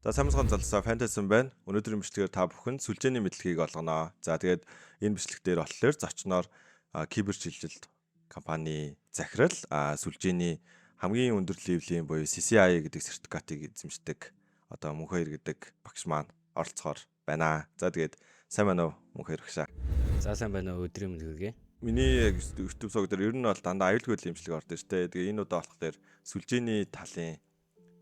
За сайн мэцхан залсаа фэнтези байна. Өнөөдрийн бичлэгээр та бүхэн сүлжээний мэдлэгийг олгоно. За тэгээд энэ бичлэг дээр болохоор зочноор кибер шилжилт компани захирал сүлжээний хамгийн өндөр левлийн буюу CCI гэдэг сертификатыг эзэмшдэг одоо мөнх хоёр гэдэг багш маань оролцохоор байна. За тэгээд сайн байна уу мөнх хоёр багшаа. За сайн байна уу өдрийн мэнд хүргэе. Миний яг YouTube сог дээр ер нь бол дандаа аюулгүй имжлэг ордог шүү дээ. Тэгээ энэ удаа болохоор сүлжээний талын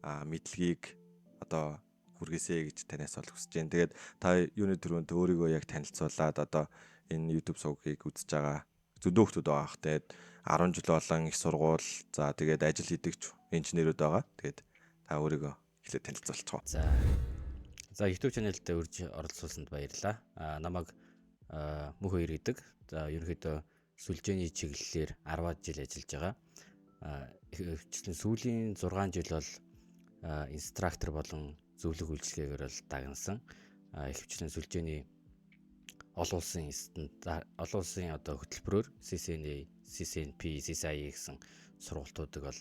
мэдлэгийг одоо хүргээсэй гэж танаас бол хүсэж байна. Тэгээд та юуны төрөнд өөрийгөө яг танилцуулаад одоо энэ YouTube сувгийг үзэж байгаа зөндөө хүмүүс байгаа хэ. Тэгээд 10 жил болон их сургууль за тэгээд ажил хийдэгч инженерүүд байгаа. Тэгээд та өөрийгөө эхлээд танилцуулчих. За YouTube channel дээр үрж оролцуулсанд баярлалаа. Намайг мөнх хоёр гэдэг. За ерөнхийдөө сүлжээний чиглэлээр 10-аад жил ажиллаж байгаа. Хөвчлэн сүүлийн 6 жил бол инструктор болон зөвлөх үйлчилгээгээр бол дагнасан. Хөвчлэн сүлжээний олон улсын одоо хөтөлбөрөөр CCNA, CCNP, CCI гэсэн сургалтуудыг бол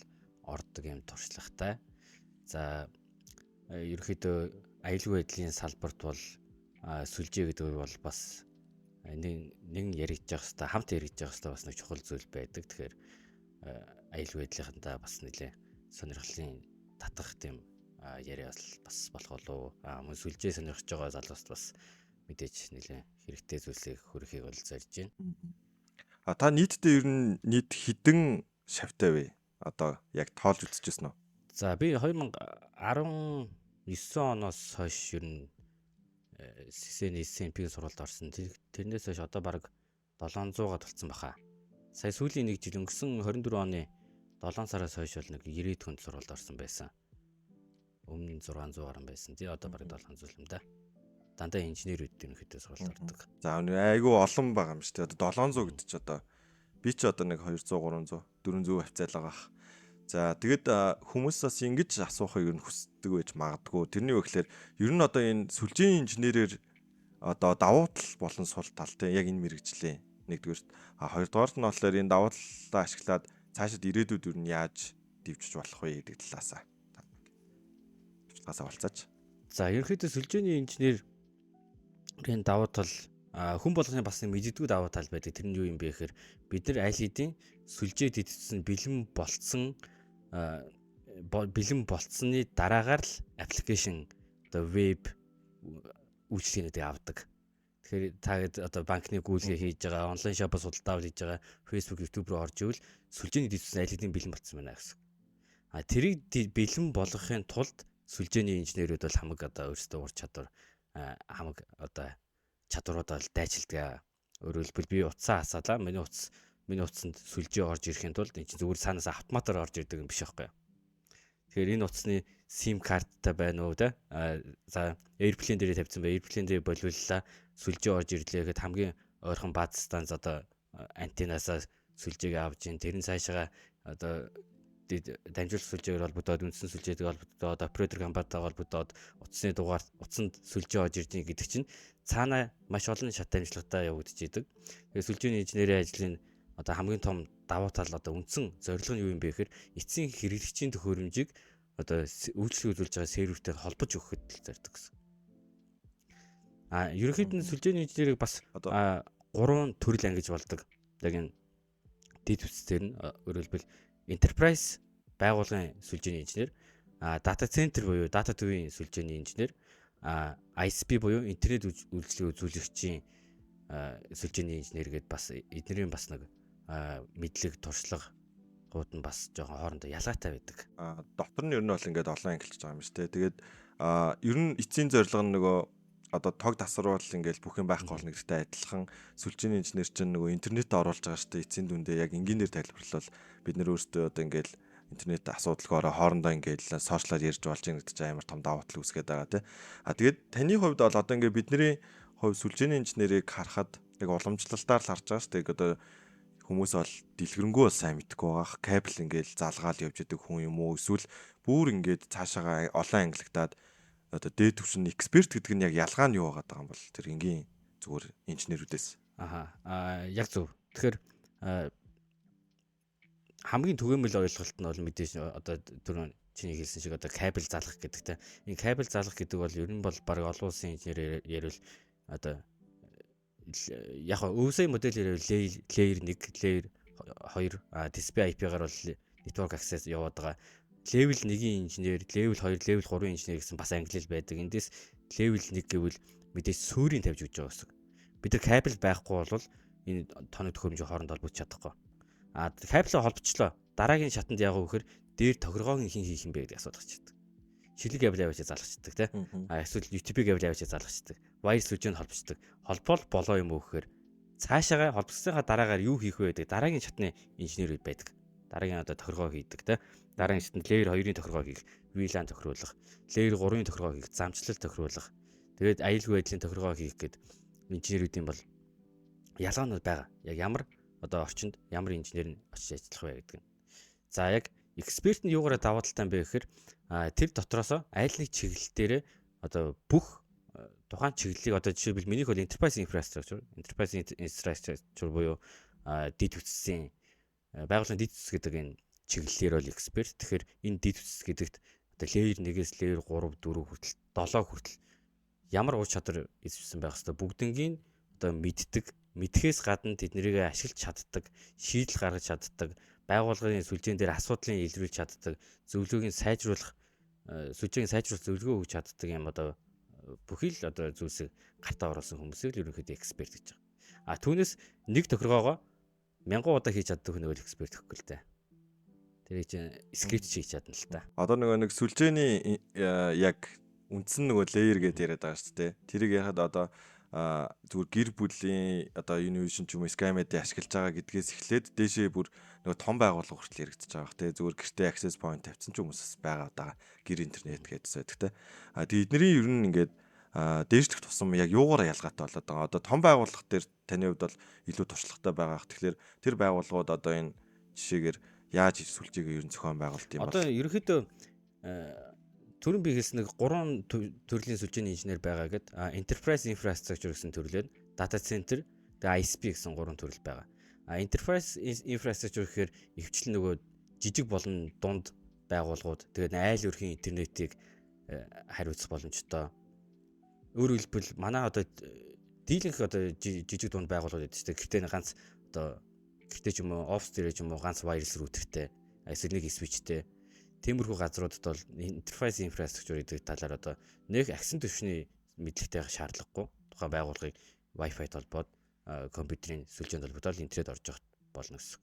ордог юм туршлагатай. За ерөнхийдөө аюулгүй байдлын салбарт бол сүлжээ гэдэг бол бас нэг яригдж явах хэвээр хамт яригдж явах хэвээр бас нэг чухал зүйл байдаг. Тэгэхээр аюулгүй байдлынхандаа бас нэлээ сонирхлын татах тийм яриа бас болох болов. Мөн сүлжээ сонирхож байгаа залууст бас мэдээж нэлээ хэрэгтэй зүйлсийг хөрөхийг бол зорж байна. Та нийтдээ ер нь нийт хэдэн шавтай вэ? Одоо яг тоолж үзчихсэн үү? За би 2019 оноос хойш ер нь CCNP сургалт орсон. Тэрнээс хойш одоо бараг 700-аад болсон баха. Сая сүүлийн нэг жил өнгөрсөн 24 оны 7 сараас хойш бол нэг 90 хүнд сургалт орсон байсан. Өмнө нь 600 гаруй байсан. Тий одоо бараг 700 юм да. Дандаа инженерүүд ерөнхийдөө сургалт ордог. За айгүй олон байгаа юм шүү дээ. Одоо 700 гэдэг чи одоо би ч одоо нэг 200, 300, 400 хавцаал байгаа. За тэгэд хүмүүс бас ингэж асуухыг ер нь хүсдэг байж магадгүй. Тэрний үгээр ер нь одоо энэ сүлжээний инженерээр одоо давуу тал болон сул талтай яг энэ мэрэгчлээ. Нэгдүгээр хоёрдугаар нь болохоор энэ давуу талаа ашиглаад цаашид ирээдүйд ер нь яаж дэвжиж болох вэ гэдэг талаасаа олцооч. За ерөнхийдөө сүлжээний инженерийн давуу тал хүн болгоны бас мэддэггүй давуу тал байдаг. Тэр нь юу юм бэ гэхээр бид нар аль хэдийн сүлжээ дэвтсэн бэлэн болцсны дараагаар л аппликейшн одоо веб үйлчилгээнийг авдаг. Тэгэхээр та одоо банкны гүйлгээ хийж байгаа, онлайн шопоос худалдаа хийж байгаа, Facebook, YouTube руу орж ивэл сүлжээний дэвтсэн аль хэдийн бэлэн болцсон байна гэсэн. Тэрийг бэлэн болгохын тулд сүлжээний инженерүүд бол хамаг одоо өөрсдөө ур чадвар хамаг одоо чадваруудаа дайчилдаг. Өөрөөр хэлбэл би утсаа хасаалаа. Миний утсанд сүлжээ орж ирэхин тулд энэ чинь зүгээр цаанаас автоматар орж ирдэг юм биш байхгүй юу? Тэгэхээр энэ утасны SIM карттай байна уу те? За Airplane дээр тавьсан бай. Airplane дээр болиуллаа. Сүлжээ орж ирлээ гэхэд хамгийн ойрхон бааз станц одоо антеннасаа сүлжээг авч ин тэрэн цаашаа одоо дамжуулах сүлжээгээр холбогдоод үндсэн сүлжээтэй холбогдоод оператор компанитай холбогдоод утасны дугаар утсанд сүлжээ орж ирж байгаа гэдэг чинь цаанаа маш олон шат дамжлагтай явагдаж идэг. Тэгэхээр сүлжээний инженерийн ажлын одоо хамгийн том давуу тал одоо үндсэн зорилго нь юу юм бэ гэхээр эцсийн хэрэглэгчийн төхөөрөмжийг одоо үйлчлэг үзүүлж байгаа сервертэй холбож өгөхөд зорддог гэсэн. Ерөнхийдөө сүлжээний инженерийг бас 3 төрөл ангиж болдог. Яг энэ дэд үстээр нь өөрөлдвөл enterprise байгууллагын сүлжээний инженер, data center буюу дата төвийн сүлжээний инженер, ISP буюу интернет үйлчилгээ үзүүлэгчийн сүлжээний инженер гэдээ бас эднэрийн бас нэг мэдлэг туршлагууд нь бас жоохон хоорондоо ялгаатай байдаг. Дотор нь ер нь бол ингээд олон ангилж байгаа юм шүү дээ. Тэгээд ер нь эцсийн зорилго нь нөгөө одоо тог тасруул ингээд бүх юм байхгүй болно гэдэгтэй адилхан сүлжээний инженер чинь нөгөө интернет оруулж байгаа шүү дээ. Эцсийн дүндээ яг энгийнээр тайлбарлал бид нэр өөрсдөө одоо ингээд интернет асуудалгаараа хоорондоо ингээд сошиалар ярьж болж байгаа гэдэг чинь амар том давуу тал үүсгээд байгаа тий. Тэгээд таны хувьд бол одоо ингээд бидний хувь сүлжээний инженерийг харахад яг уламжлалтаар л харж байгаа шүү дээ. Одоо хүмүүс бол дэлгэрэнгүй бол сайн мэдгүй байгаа. Кабел ингээд залгаал явж идэг хүн юм уу? Эсвэл бүр ингээд цаашаага олон ангилагдаад одоо дээд түвшин эксперт гэдэг нь яг ялгаа нь юу байгаа юм бол тэр энгийн зүгээр инженерүүдээс. Яг зөв. Тэгэхээр хамгийн түгээмэл ойлголт нь бол мэдээж одоо түрүүн чиний хэлсэн шиг одоо кабель залгах гэдэг те. Энэ кабель залгах гэдэг бол ер нь бол баг олон улсын инженер ярил одоо яг өвсэй модельээр layer 1, layer 2 display IP-гаар бол network access яваад байгаа. Level 1-ийн инженер, level 2, level 3-ийн инженер гэсэн бас англи хэл байдаг. Эндээс level 1 гэвэл мэдээж суурийг тавьж өгч байгаа гэсэн. Бид нар кабель байхгүй бол энэ тоног төхөөрөмжийн хооронд холбогдож чадахгүй. Кабелээ холбочлоо. Дараагийн шатанд яг үхээр дээр тохиргоог хэн хийх юм бэ гэдэг асуудал гарч ирдэг. Шилэг кабель аваад залгацдаг те. Эсвэл USB кабель аваад залгацдаг. Wireless сүлжээнд холбочдаг. Холбоол болоо юм уу гэхээр цаашаага холбогдсныхаа дараагаар юу хийх вэ гэдэг дараагийн шатны инженерүүд байдаг. Дараагийн одоо тохиргоо хийдэг те. Дараагийн шатнд layer 2-ын тохиргоо хийх, VLAN тохируулах, layer 3-ын тохиргоо хийх, замчлал тохируулах. Тэгээд аюулгүй байдлын тохиргоо хийх гэдэг инженерүүдийн бол ялгаанууд байгаа. Яг ямар одоо орчинд ямар инженер нь очиж ажиллах вэ гэдэг нь. За яг эксперт нь юугаараа даваа талтай юм бэ гэхээр тэр дотроос аль нэг чиглэл дээр одоо бүх тухайн чиглэлийг одоо жишээлбэл минийх бол enterprise infrastructure буюу дид үтсийн байгууллагын дид үтс гэдэг энэ чиглэлээр бол эксперт. Тэгэхээр энэ дид үтс гэдэгт одоо layer 1-ээс layer 3, 4 хүртэл 7 хүртэл ямар ур чадвар эзэмшсэн байх хэвээр бүгднгийн одоо мэдхээс гадна тэднийг ашиглаж чаддаг, шийдэл гаргаж чаддаг, байгууллагын сүлжээн дээр асуудлыг илрүүлж чаддаг, зөвлөгөөг сайжруулах зөвлөгөө өгч чаддаг юм одоо бүхий л одоо зүйлсийг гартаа оруулсан хүмүүсийг л ерөнхийдөө эксперт гэж байгаа. Түүнээс нэг тохиргоогоо 1000 удаа хийж чаддаг хүн бол эксперт гэхгүй л дээ. Тэрийг чинь скрипт хийж чадна л та. Одоо нэг сүлжээний яг үндсэн layer гэдээ яриад байгаа шүү дээ. Тэрийг яхад одоо зүгээр гэр бүлийн одоо Univision ч юм уу Skymed-ийг ашиглаж байгаа гэдгээс эхлээд дээшээ бүр том байгууллага хүртэл хэрэгжиж байгаа бах те зүгээр гэртээ access point тавьсан ч хүмүүс байгаа даа гэр интернет гэдсэн. Тэгтээ тэгээд эдний ер нь ингээд дээшлэх тусам яг юугаараа ялгаатай болоод байгаа. Одоо том байгууллага дээр таны хувьд бол илүү туршлагатай байгаа. Тэгэхээр тэр байгууллагууд одоо энэ жишээгээр яаж сүлжээг ер нь зохион байгуулт юм бол одоо ерөнхийдөө түрүүн би хэлсэн нэг 3 төрлийн сүлжээний инженер байгаа гэдэг. Enterprise infrastructure гэсэн төрлөө, data center, тэгээ ISP гэсэн 3 төрөл байгаа. Enterprise infrastructure гэхээр ихэвчлэн нөгөө жижиг болон дунд байгууллагууд тэгээд айл өрхийн интернетийг хариуцах боломжтой. Өөрөөр хэлбэл манай одоо дийлэнх одоо жижиг дунд байгууллагууд гэдэг чинь гэхдээ ганц одоо гэртээ ч юм уу офс дээр ч юм уу ганц wireless routerтэй эсвэл нэг switchтэй тиймэрхүү газруудад бол enterprise infrastructure гэдэг талаар одоо нэг агсан түвшний мэдлэгтэй шаардлагагүй тухайн байгууллагыг Wi-Fi толбоод компьютерийн сүлжээнд холбогдоод интернет орж явах болно гэсэн.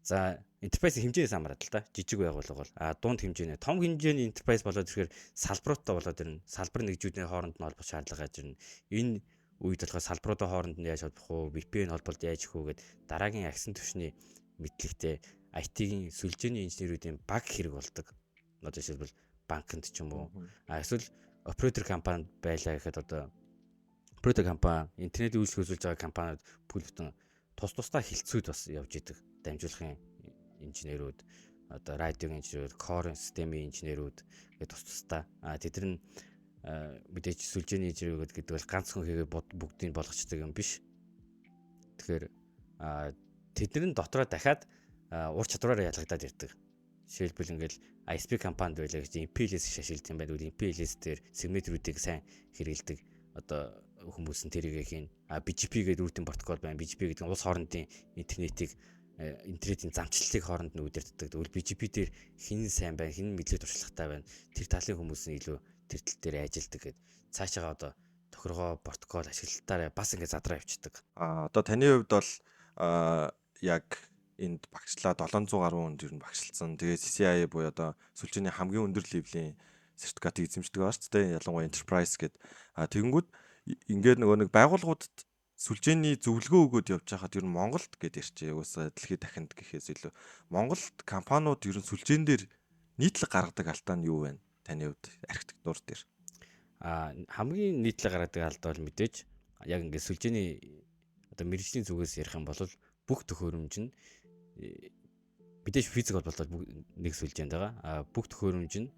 За enterprise хэмжээс хамаарат л та жижиг байгууллага бол дунд хэмжээний том хэмжээний enterprise болоод ирэхээр салбаруудтай болоод ирнэ. Салбар нэгжүүдийн хооронд нь холбох шаардлага гарч ирнэ. Энэ үед болохоор салбаруудын хооронд нь яаж холбох вэ? VPN холболт яаж хийх вэ гэд дараагийн агсан түвшний мэдлэгтэй IT-ийн сүлжээний инженерүүдийн баг хэрэг болдог. Одоо жишээлбэл банкнд ч юм уу эсвэл оператор компани байлаа гэхэд одоо оператор компани интернетийн үйлчлэл үзүүлж байгаа компаниуд бүл бүтэн тусдаа хилцүүд бас явж идэг. Дамжуулахын инженерүүд, одоо радиогийн инженерүүд, core системийн инженерүүд гэдэг тусдаа тэд нар мэдээж сүлжээний инженерүүд гэдэг бол ганц хүн хийгээ бүгдийг болгочдөг юм биш. Тэгэхээр тэдний дотроо дахиад ур чадвараар ялгагдаад ирдэг. Жишээлбэл ингээл ISP компанид байлаа гэж MPLS шашилт юм байна. MPLS дээр сегментрүүдийг сайн хэрэгэлдэг одоо хүмүүс нь тэрийг хийн. BGP гэдэг routing протокол байна. BGP гэдэг нь улс хоорондын интернетийн замчлалыг хооронд нь удирддаг. Тэгвэл BGP дээр хэн сайн байна, хэн мэдлэг туршлагатай байна. Тэр талын хүмүүс нь илүү тэр тал дээр ажилладаг гэдэг. Цаашаа одоо тохиргоо протокол ашиглалтаараа бас ингээд задраа явчихдаг. Одоо таны хувьд бол яг энд багшлаа 700 гаруй хүнд ер нь багшилсан. Тэгээд CCIE буюу одоо сүлжээний хамгийн өндөр левлийн сертификатыг эзэмшдэг байгаа шүү дээ. Ялангуяа enterprise гэдэг. Тэгэнгүүт ингээд нэг байгууллагуудад сүлжээний зөвлөгөө өгөөд явж байхад ер нь Монголд гэдэг ирчээ. Уусаа дэлхийд дахинд гэхээс илүү Монголд компаниуд ер нь сүлжээн дээр нийтлэг гаргадаг алдаа нь юу вэ? Таны хувьд архитектур дээр. Хамгийн нийтлэг гаргадаг алдаа бол мэдээж яг ингээд сүлжээний одоо мэргэжлийн зүгээс ярих юм бол бүх төхөөрөмж нь мэдээж физик холболтол нэг сүлжээнд байгаа. Бүх төхөөрөмж нь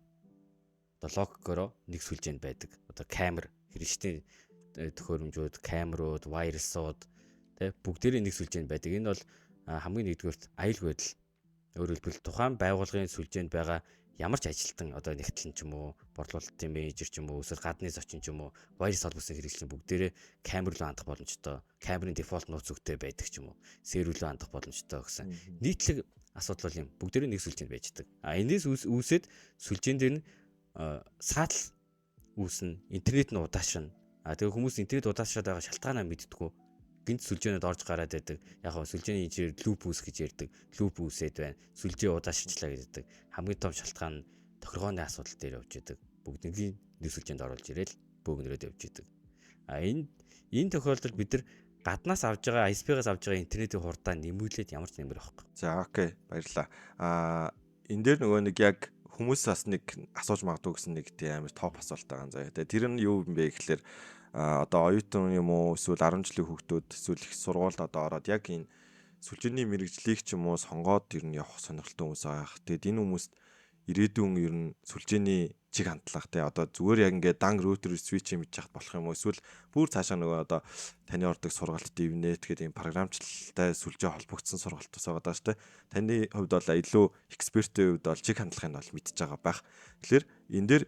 одоо логикоор нэг сүлжээнд байдаг. Одоо камер, хэрэгштэй төхөөрөмжүүд, камерууд, вайрсууд тий бүгдээрээ нэг сүлжээнд байдаг. Энэ бол хамгийн нэгдүгээрт аюулгүй байдал. Өөрөөр хэлбэл тухайн байгууллагын сүлжээнд байгаа ямар ч ажилтан одоо нэгтлэн ч юм уу, борлуулалтын менежер ч юм уу, эсвэл гадны зочин ч юм уу, вирус холбоосын хэрэглэн бүгдээрээ камер руу хандах боломжтой. Камерын дефолт нууц үгтэй байдаг ч юм уу. Сервер рүү хандах боломжтой гэсэн. Нийтлэг асуудал бол юм. Бүгдээрээ нэг сүлжээнд байждаг. Энэс үүсээд сүлжээн дээр нь саатал үүснэ, интернет нь удаашна. Тэгээ хүмүүс интернет удаашаад байгаа шалтгаанаа мэддэггүй. Гинт сүлжээнүүд орж гараад байдаг. Яг нь сүлжээний инженер луп үүс гэж ярьдаг. Луп үүсээд байна. Сүлжээ удаашчлаа гэдэг. Хамгийн том шалтгаан нь тохиргооны асуудал дээр явж идэг. Бүгднийг нэг сүлжээнд оруулж ирээл бөөгнөрөөд явж идэг. Энэ тохиолдолд бид нар гаднаас авж байгаа ISP-гаас авж байгаа интернетийн хурдаа нэмүүлээд ямар ч нэмэр байхгүй. За окей, баярлалаа. Энэ дээр нөгөө нэг яг хүмүүс бас нэг асууж магадгүй гэсэн нэг тийм амар топ асуулт байгаа юм заяа. Тэгээ тэр нь юу юм бэ гэхэлэр одоо оюутан юм уу эсвэл 10 жилийн хүүхдүүд эсвэл их сургуульд одоо ороод яг энэ сүлжээний мэрэгжлийг ч юм уу сонгоод ер нь явах сонирхолтой хүмүүс байгаа. Тэгээд энэ хүмүүст ирээдүйн ер нь сүлжээний чиг хандлага те одоо зүгээр яг ингээд дан роутер свич хийж яхад болох юм уу эсвэл бүр цаашаа нөгөө одоо таны ордог сургалт DevNet гэдэг юм програмчлалтай сүлжээ холбогдсон сургалт ус байгаа даа штэ. Таны хувьд бол илүү экспертийн хувьд бол чиг хандлагыг бол мэдж байгаа байх. Тэгэхээр энэ дээр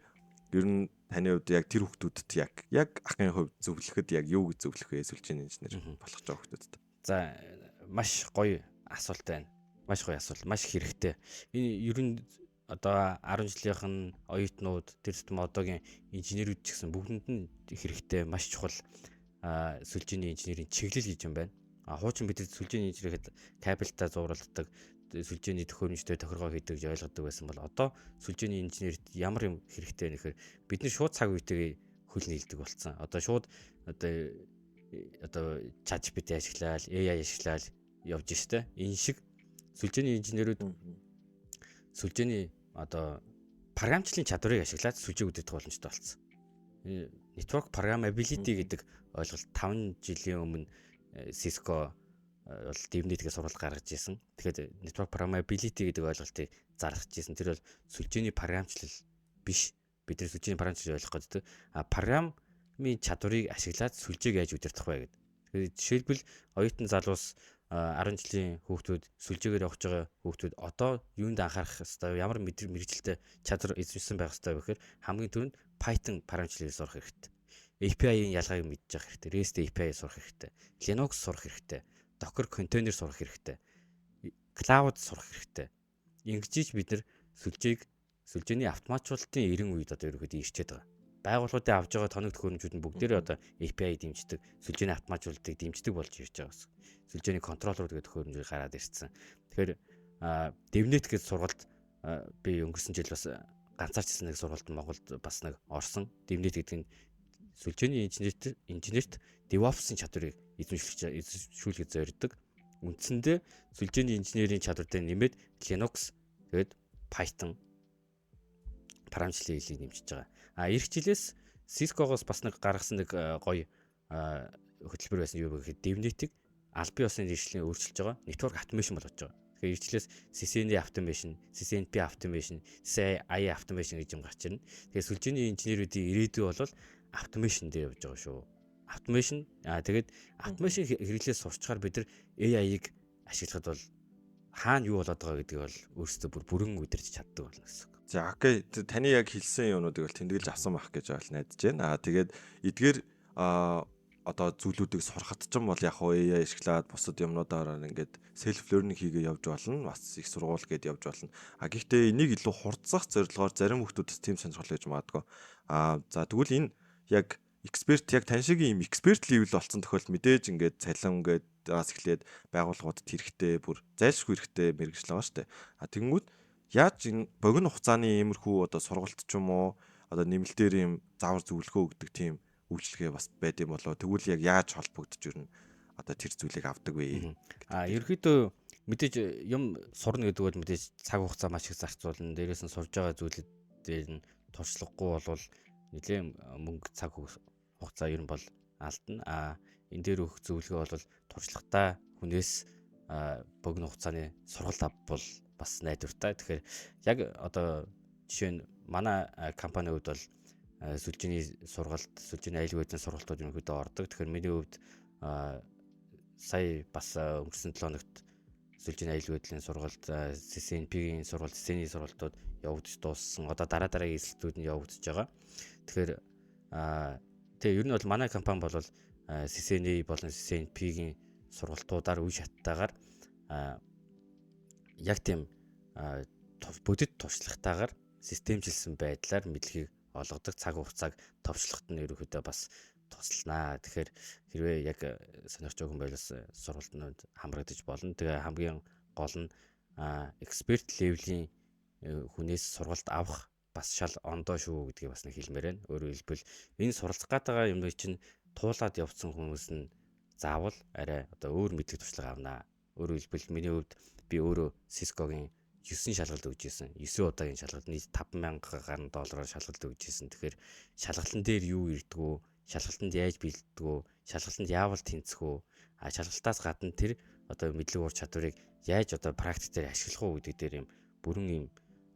ер нь таны хувьд яг тэр хүүхдүүдэд яг ахын хувьд зөвлөхөд яг юу гэж зөвлөх вэ сүлжээний инженер болох ч хүүхдүүдэд. За маш гоё асуулт байна. Маш гоё асуулт, маш хэрэгтэй. Энэ ер нь одоо 10 жилийнхэн оюутнууд тэр систем одоогийн инженерүүд ч гэсэн бүгдэнд нь хэрэгтэй маш чухал сүлжээний инженерийн чиглэл гэж юм байна. Хуучин бид сүлжээний инженер гэхэд кабельтай зуралддаг, сүлжээний төхөөрөмжтэй тохиргоо хийдэг гэж ойлгодог байсан бол одоо сүлжээний инженерт ямар юм хэрэгтэй нэхэр бид нар шууд цаг үетэйгээ хөл нийлдэг болсон. Одоо шууд одоо ChatGPT ашиглаад, AI ашиглаад явж штэ. Энэ шиг сүлжээний инженерүүд сүлжээний одоо програмчлалын чадварыг ашиглаад сүлжээ үүдэх боломжтой болсон. Network programmability гэдэг ойлголт 5 жилийн өмнө Cisco бол DevNet-гээ сурвалж гаргаж ирсэн. Тэгэхээр network programmability гэдэг ойлголтыг заргаж ирсэн. Тэр бол сүлжээний програмчлал биш. Бид нар сүлжээний програмчлал ойлгох гэдэг. Програмын чадварыг ашиглаад сүлжээг яаж удирдах вэ гэдэг. Тэгэхээр жишээлбэл оюутан залуус 10 жилийн хүүхдүүд сүлжээгээр явж байгаа хүүхдүүд одоо юунд анхаарах хэвээр ямар мэрэгжилтэй чадвар эзэмшсэн байх хэвээр вэ гэхээр хамгийн түрүүнд Python програмчлалыг сурах хэрэгтэй. API-ийн ялгааг мэдчих хэрэгтэй. REST API сурах хэрэгтэй. Linux сурах хэрэгтэй. Docker контейнер сурах хэрэгтэй. Cloud сурах хэрэгтэй. Ингэж бид нар сүлжээний автоматжуулалтын 90 үед одоо ерөөхдөө ирчээд байгаа. Байгууллагуудын авж байгаа тоног төхөөрөмжүүд нь бүгдээрээ одоо API дэмждэг, сүлжээний автоматжуулалтыг дэмждэг болж ирж байгаа гэсэн. Сүлжээний контроллер гэдэг төхөөрөмжийг гараад ирсэн. Тэгэхээр DevNet гэдэг сургалт би өнгөрсөн жил бас ганцаарчсан нэг сургалт Монголд бас нэг орсон. DevNet гэдэг нь сүлжээний инженерт DevOps-ын чадварыг эзэмшүүлэхэд зориулдаг. Үндсэндээ сүлжээний инженерийн чадвар дээр нэмээд Linux тэгээд Python програмчлалын хэлийг нэмжиж байгаа. Ирэх жилээс Cisco-гоос бас нэг гаргасан нэг гоё хөтөлбөр байсан юу гэхээр DevNet-ийг албан ёсны нийслэлийн өөрчилж байгаа network automation болгож байгаа. Тэгэхээр ирчлээс CCNA automation, CCNP automation, CI automation гэж юм гарч ирнэ. Тэгэхээр сүлжээний инженерүүдийн ирээдүй бол automation дээр явж байгаа шүү. Automation тэгээд automation хэрэглээс сурчгаар бид нар AI-ыг ашиглахад бол хаана юу болоод байгаа гэдгийг бол өөрсдөө бүрэн удирч чаддаг болно гэсэн. За окей, таны яг хэлсэн юмнуудыг бол тэмдэглэж авсан байх гэж бол найдаж байна. Тэгээд эдгээр одоо зүйлүүдийг сурахад ч юм бол яг AI ашиглаад бусад юмнуудаар ингээд self learning хийгээ явж болно. Бас их сургууль гээд явж болно. Гэхдээ энийг илүү хурдцах зорилгоор зарим хүмүүсд тийм сонирхол гэж магадгүй. За тэгвэл энэ яг эксперт яг тань шиг юм эксперт левел болсон тохиолдолд мэдээж ингээд цалин ингээд бас эхлээд байгууллагуудад хэрэгтэй бүр зайлшгүй хэрэгтэй мэргэжил байгаа шүү дээ. Тэгэнгүүт яаж энэ богино хугацааны иймэрхүү одоо сургалт ч юм уу одоо нэмэлтээр юм заавар зөвлөгөө өгдөг тийм үйлчлэгээ бас байд юм болоо тэгвэл яг яаж холбогдож ирнэ одоо тэр зүйлийг авдаг вэ? Ерөөхдөө мэдээж юм сурна гэдэг бол мэдээж цаг хугацаа маш их зарцуулна. Дээрээс нь сурж байгаа зүйлүүд дээр нь туршлагагүй болвол нэлээд мөнгө цаг хугацаа ер нь бол алдна. Энэ дээр өгөх зөвлөгөө бол туршлагатай хүнээс богино хугацааны сургалт авбал бас найдвартай. Тэгэхээр яг одоо жишээ нь манай компани хувьд бол сүлжээний сургалт, сүлжээний аюулгүй байдлын сургалтууд ерөнхийдөө ордог. Тэгэхээр миний хувьд сая бас өнгөрсөн 7 хоногт сүлжээний аюулгүй байдлын сургалт, CCNP-ийн сургалт, CCN-ийн сургалтууд явагдаж дууссан. Одоо дараагийн эсэлтүүд нь явагдаж байгаа. Тэгэхээр тэгээ ер нь бол манай компани бол CCN болон CCNP-ийн сургалтуудаар үе шаттайгаар яг тийм бүдэд туршлагатайгаар системжилсэн байдлаар мэдлэгийг олгодог, цаг хугацааг товчлоход нь ерөөхдөө бас туслана. Тэгэхээр хэрвээ яг сонирхож байгаа хүн байвал сургалтнууд хамрагдаж болно. Тэгээ хамгийн гол нь эксперт левлийн хүнээс сургалт авах бас шал ондоо шүү гэдгийг бас нэг хэлмээр байна. Өөрөөр хэлбэл энэ суралцах гэдэг юм чинь туулаад явцсан хүмүүс нь заавал арай одоо өөр мэдлэг туршлага авнаа. Өөрөөр хэлбэл миний хувьд би өөрөө Cisco-гийн 9 шалгалт өгч ирсэн. 9 удаагийн шалгалт нийт $5,000 шалгалт өгч ирсэн. Тэгэхээр шалгалтын дээр юу ирдгүү, шалгалтанд яаж бэлддэгүү, шалгалтанд яавал тэнцэх үү, шалгалтаас гадна тэр одоо мэдлэг ур чадварыг яаж одоо практик дээр ашиглах уу гэдэг дээр юм бүрэн юм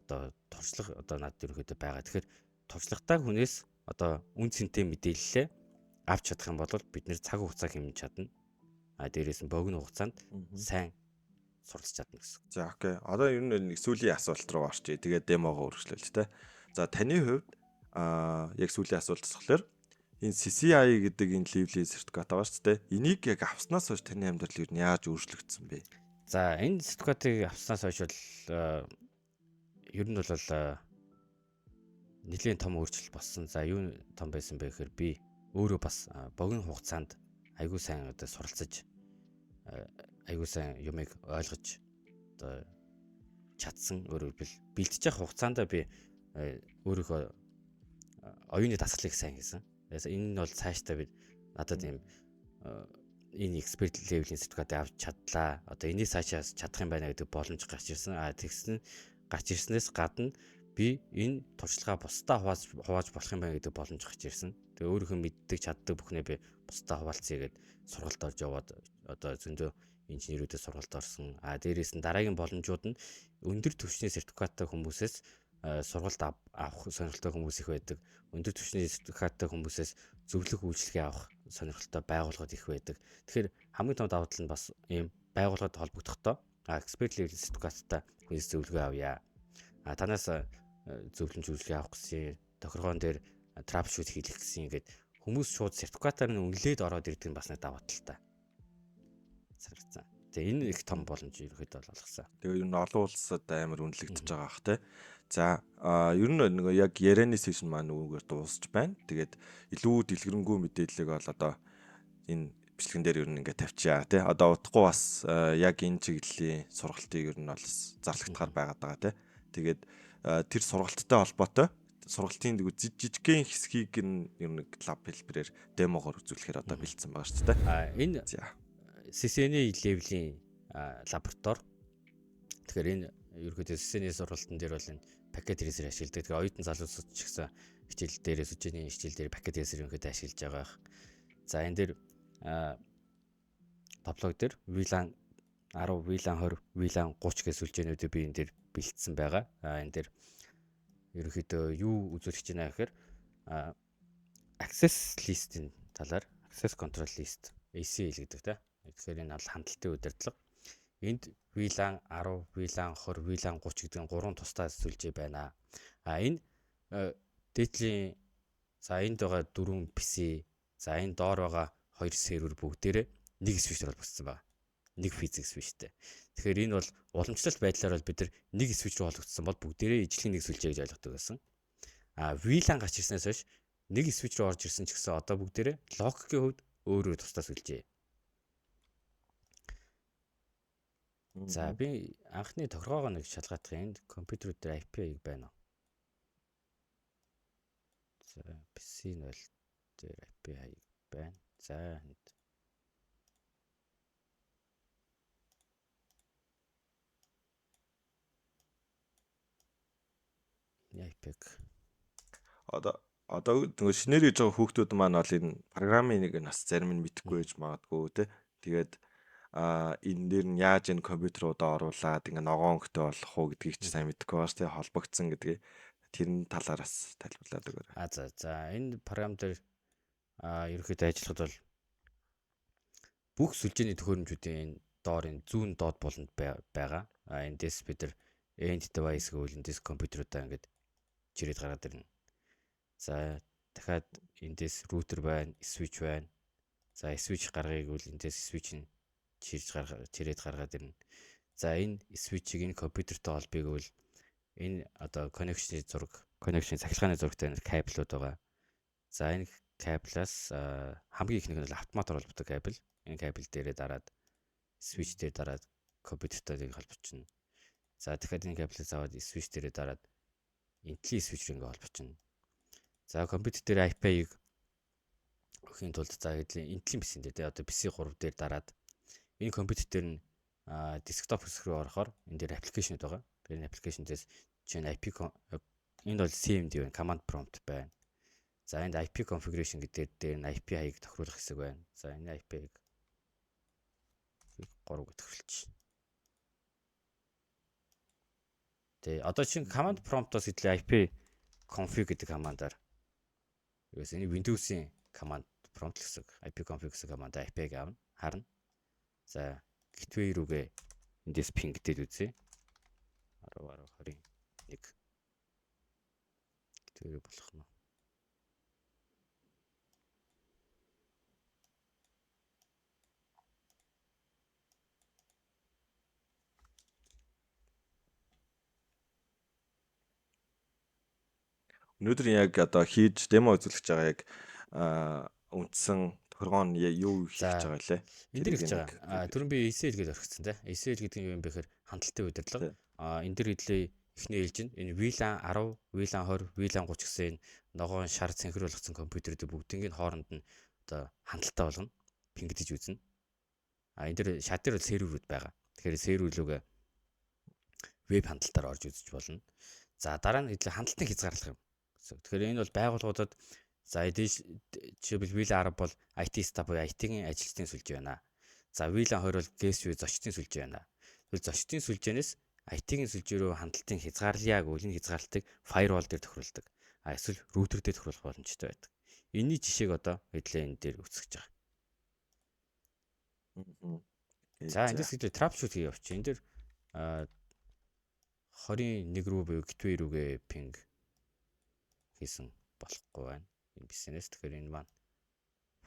одоо туршлага одоо надад ерөнхийдөө байгаа. Тэгэхээр туршлагатай хүнээс одоо үн цэнтэй мэдээлэлээ авч чадах юм бол бид нэр цаг хугацаа хэмнэж чадна. Дээрээс нь богино хугацаанд сайн суралцж чадна гэсэн. За окей. Одоо ер нь нэг сүүлийн асуулт руу орчъя. Тэгээд демогоо үргэлжлүүлж тэ. За таны хувьд яг сүүлийн асуулт болохоор энэ CCI гэдэг энэ левлийн сертификат байгаа шүү дээ. Энийг яг авснаас хойш таны амьдрал ер нь яаж өөрчлөгдсөн бэ? За энэ сертификатыг авснаас хойш бол ер нь бол нэлээд том өөрчлөлт болсон. За юу том байсан бэ гэхээр би өөрөө бас богино хугацаанд айгүй сайн одоо суралцаж айгүй сайн юмыг ойлгож одоо чадсан. Өөрөөр хэлбэл бэлтэж явах хугацаанд би өөрийнхөө оюуны дасгалыг сайн хийсэн. Энэ нь бол цаашдаа би надад ийм энэ эксперт левлийн сертификат авч чадлаа. Одоо энийг цаашаа чадах юм байна гэдэг боломж гарч ирсэн. Тэгсэн гарч ирснээс гадна би энэ туршлагаа бусдаа хувааж болох юм байна гэдэг боломж гарч ирсэн. Тэгээ өөрийнхөө мэддэг чаддаг бүхнээ би бусдаа хуваалцъя гэд сургалт орж яваад одоо зөндөө инженерүүдээс сургалт орсон. Дээрээс нь дараагийн боломжууд нь өндөр түвшний сертификаттай хүмүүсээс сургалт авах сонирхолтой хүмүүс их байдаг. Өндөр түвшний сертификаттай хүмүүсээс зөвлөх үйлчлэгээ авах сонирхолтой байгууллагууд их байдаг. Тэгэхээр хамгийн том давуу тал нь бас ийм байгууллагад холбогдохдоо эксперт левел сертификаттай хүнээс зөвлөгөө авъя. Танаас зөвлөмж үйлчлэгээ авах гэсэн, тохиргоон дээр troubleshoot хийх гэсэн ингээд хүмүүс шууд сертификатаар нь үнэлээд ороод ирдэг нь бас нэг давуу талтай. Санагдсан. Тэгээ энэ их том боломж ерөөхдөө олгосон. Тэгээ ер нь олон улсад амар үнэлэгдэж байгаа бах те. За ер нь нөгөө яг ярианы сешн маань үүгээр дуусч байна. Тэгээд илүү дэлгэрэнгүй мэдээллийг бол одоо энэ бичлэгэн дээр ер нь ингээд тавьчаа те. Одоо утгагүй бас яг энэ чиглэлийн сургалтыг ер нь бол зарлагдахаар байгаад байгаа те. Тэгээд тэр сургалттай холбоотой сургалтын жижигхэн хэсгийг нь ер нь лаб хэлбэрээр демогоор үзүүлэхээр одоо бэлдсэн байгаа шүү дээ. Энэ CCN левлийн лаборатори. Тэгэхээр энэ ерөөдөө CCN сургалтын дээр бол энэ пакет трейсер ашигладаг. Тэгээ оюутан залуусууд ч гэсэн хичээл дээр сүжээний хичээл дээр пакет трейсер ерөөдөө ашиглаж байгаа. За энэ дээр тоглог дээр VLAN 10, VLAN 20, VLAN 30 гэсэн сүлжээнүүдийг би энэ дээр бэлдсэн байгаа. Энэ дээр ерөөдөө юу үзүүлэх гэж байна гэхээр access list-ийн талаар access control list ACL гэдэг те. Тэгэхээр энэ бол хандлтын удирдлага. Энд VLAN 10, VLAN 20, VLAN 30 гэдэг гурван тусдаа сүлжээ байна. Энэ дээдлийн за энд байгаа 4 PC, за энэ доор байгаа 2 сервер бүгдээрээ нэг switch-ээр холбогдсон байна. Нэг физик switchтэй. Тэгэхээр энэ бол уламжлалт байдлаар бол бид нар нэг switch руу холбогдсон бол бүгдээрээ ижлэг нэг сүлжээ гэж ойлгодог байсан. VLAN гарч ирснээс хойш нэг switch руу орж ирсэн ч гэсэн одоо бүгдээрээ логикийн хувьд өөрөө тусдаа сүлжээ. За би анхны тохиргоогоо нэг шалгаадах энд компьютер дээр IP хаяг байна уу? За PC 0 дээр IP хаяг байна. За энд IP-г одоо нөгөө шинээр гэж байгаа хүүхдүүд маань бол энэ програмын нэг нас зарим нь мэдэхгүй байж магадгүй те. Тэгээд энэ дээр нь яаж энэ компьютеруудаа оруулаад ингээ ногоон өнгөтэй болох уу гэдгийг ч сайн мэдэхгүй байгаа шүү дээ. Холбогдсон гэдгийг тэрний талаараас тайлбарлаад өгөөрэй. За энэ програм дээр ерөөхдөө ажиллахад бол бүх сүлжээний төхөөрөмжүүдийн доор энэ зүүн доод буланд байгаа. Эндээс бид нар end device гэвэл эндээс компьютерудаа ингээд жирээд гаргаад ирнэ. За дахиад эндээс router байна, switch байна. За switch гаргыг гэвэл эндээс switch-ийг чирээд гаргаад ирнэ. За энэ switch-ийг энэ компьютертэй холбоё гэвэл энэ одоо connection-ийн цахилгааны зурагтай кабелууд байгаа. За энэ кабелаас хамгийн ихнийх нь бол автоматар холбогддог кабел. Энэ кабел дээрээ дараад switch дээр дараад компьютертэй холбочихно. За дахиад энэ кабелээс аваад switch дээрээ дараад энтлийн switch рүү ингээ холбочихно. За компьютер дээр IP-ийг өгөхийн тулд за хэдлийн энтлийн PC дээр одоо PC3 дээр дараад энэ компьютер дээр нь десктоп хэсэг рүү орохоор энэ дээр аппликейшнуд байгаа. Тэгэхээр энэ аппликейшнээс чинь IP энд бол CMD байна, command prompt байна. За энд IP configuration гэдэг дээр нь IP хаяг тохируулах хэсэг байна. За энэ IP-г 3 гэж тохируулчих. Тэгээ одоо чинь command prompt-оос хэдлийн IP config гэдэг командаар ерөөс энэ Windows-ийн command prompt гэсэн IP config гэсэн команд IP-г харна. За gateway рүүгээ эндээс ping гэдэг үзье. 10 21 gateway болох нь. Өнөөдөр яг одоо хийж демо үзүүлэх гэж байгаа яг үндсэн тохиргоо нь юу хийж байгаа лээ? Энд дэр хийж байгаа. Түрүүн би ESL гэж орхисон те. ESL гэдэг нь юу юм бэ гэхээр хандлтын удирдлага. Энд дэр хэдлийн эхний ээлж нь энэ VLAN 10, VLAN 20, VLAN 30 гэсэн энэ ногоон шар синхруулагдсан компьютерүүд бүгдийн хооронд нь одоо хандлтаа болгоно. Пингдэж үзнэ. Энд дэр шат дээр бол серверүүд байгаа. Тэгэхээр серверлүүгээ веб хандлтаар орж үзэж болно. За дараа нь хандлтыг хязгаарлах юм. Тэгэхээр энэ бол байгууллагуудад за жишээлбэл VLAN 10 бол IT staff буюу IT-ийн ажилчдын сүлжээ байна. За VLAN 20 бол guest буюу зочдын сүлжээ байна. Тэгвэл зочдын сүлжээнээс IT-ийн сүлжээ рүү хандлтын хязгаарлая гэвэл энэ хязгаарлалтыг firewall дээр тохируулдаг. Эсвэл router дээр тохируулах боломжтой байдаг. Энийний жишээг одоо хэдлээ энэ дээр үсгэж байгаа. За эндээс хэдлээ troubleshoot хийе явчих. Энэ дээр 21 рүү буюу gateway рүүгээ ping хийсэн болохгүй байна. Энэ бизнес тэгэхээр энэ маань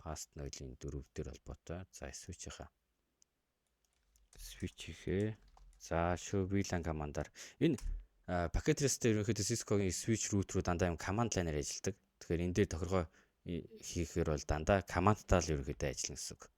fast noiling 4 дээр холбоотой. За switch-ийнхээ за show VLAN командаар энэ packet tracer ерөнхийдөө Cisco-гийн switch root руу дандаа юм command line-аар ажилладаг. Тэгэхээр энэ дээр тохиргоо хийхээр бол дандаа command-таа л ерөнхийдөө ажиллана гэсэн үг.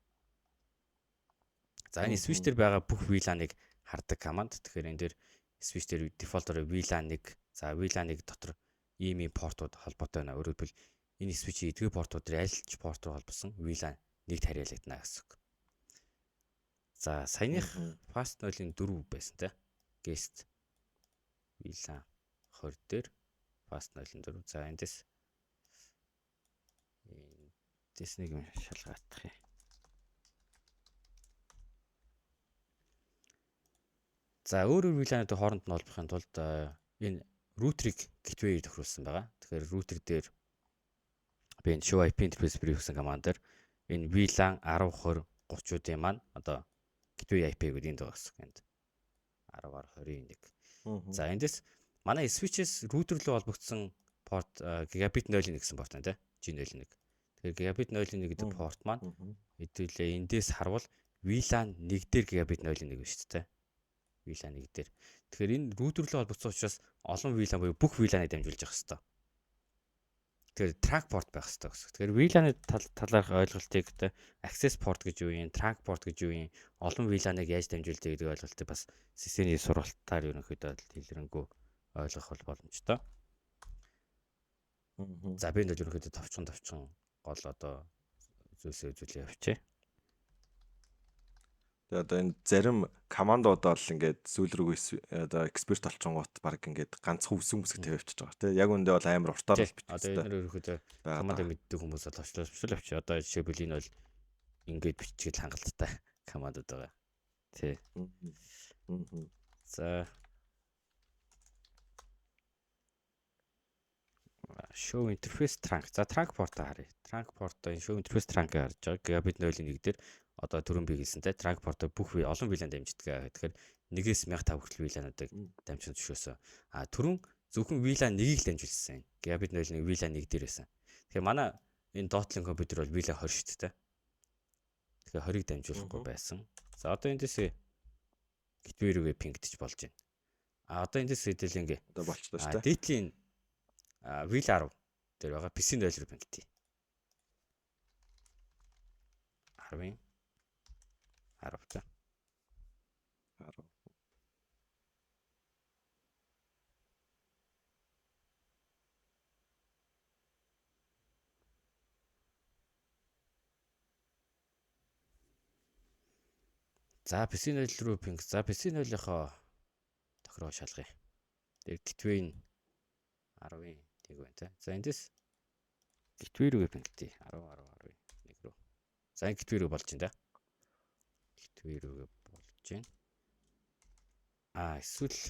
За энэ switch дээр байгаа бүх VLAN-ыг хардаг command. Тэгэхээр энэ дээр switch дээр default-оор VLAN 1, за VLAN 1 дотор ийм портууд холбоотой байна. Өөрөөр хэлбэл энэ switch-ийн эдгээр портууд дээр аль ч порт руу холбосон VLAN нэгт харьяалагдана гэсэн үг. За саяных fast noiling 4 байсан те. Guest VLAN 20 дээр fast noiling 4. За эндээс нэг юм шалгаадах юм. За өөр VLAN-уудын хооронд нь холбохын тулд энэ router-ыг gateway тохируулсан байгаа. Тэгэхээр router дээр би энэ show IP interface brief гэсэн командаар энэ VLAN 10, 20, 30-уудын маань одоо gateway IP гэдэг энд байгаа гэсэн. Энд 10, 21. За эндээс манай switch-с router руу холбогдсон порт gigabit 0.1 гэсэн порт байна те. G01. Тэгэхээр gigabit 0.1 гэдэг порт маань хэдүүлээ эндээс харвал VLAN 1 дээр gigabit 0.1 байна шүү дээ. VLAN 1 дээр. Тэгэхээр энэ router руу холбогдсон учраас олон VLAN буюу бүх VLAN-ыг дамжуулж явах хэрэгтэй. Тэгэхээр track port байх хэрэгтэй гэсэн. Тэгэхээр VLAN-ы талаарх ойлголтыг access port гэж юу юм, track port гэж юу юм, олон VLAN-ыг яаж дамжуулдаг гэдэг ойлголтыг бас CCNA сургалтаар ерөнхийдөө хэлрэнгүй ойлгох бол боломжтой. За би энэ ерөнхийдөө товчхон гол одоо зүйлээ явуулъя. Тэгээ одоо энэ зарим командууд бол ингээд сүүл рүү одоо эксперт олчингууд баг ингээд ганцхан үсэг тавьчихж байгаа тийм. Яг үндэ бол амар уртаар бичсэн. Одоо энэ ерөнхийдөө команд мэддэг хүмүүс бол очилж авчих. Одоо жишээлбэл энэ бол ингээд бичгээд хангалттай командууд байгаа. Тий. За show interface trunk. За trunk port-а харъя. Trunk port-а энэ show interface trunk-ыг харж байгаа. Gigabit 0.1 дээр одоо түрүүн би хэлсэнтэй track port бүх олон VLAN дамждаг. Тэгэхээр 1-1500 хүртэл VLAN-уудыг дамжуулж зөвшөөрсөн. Түрүүн зөвхөн VLAN 1-ийг л дамжуулсан. Gigabit 01 VLAN 1 дээр байсан. Тэгэхээр манай энэ Dot-Link компьютер бол VLAN 20 шүү дээ. Тэгэхээр 20-ыг дамжуулахгүй байсан. За одоо эндээс Gateway рүүгээ пингдэж болж байна. Одоо эндээс хэдэл ингээ Одоо болчихлоо шүү дээ. Data-ийн VLAN 10 дээр байгаа PC 0 руу пингдээ. 10 та. За PC 0 руу пинг. За PC 0-ийнхоо тохироо шалгая. Тэгээд Gateway нь 10-ийн тийг байна те. За эндээс Gateway рүүгээ пингдээ. 10 1 рүү. За энэ Gateway рүү болж байна да. Gateway рүүгээ болж байна. Эсвэл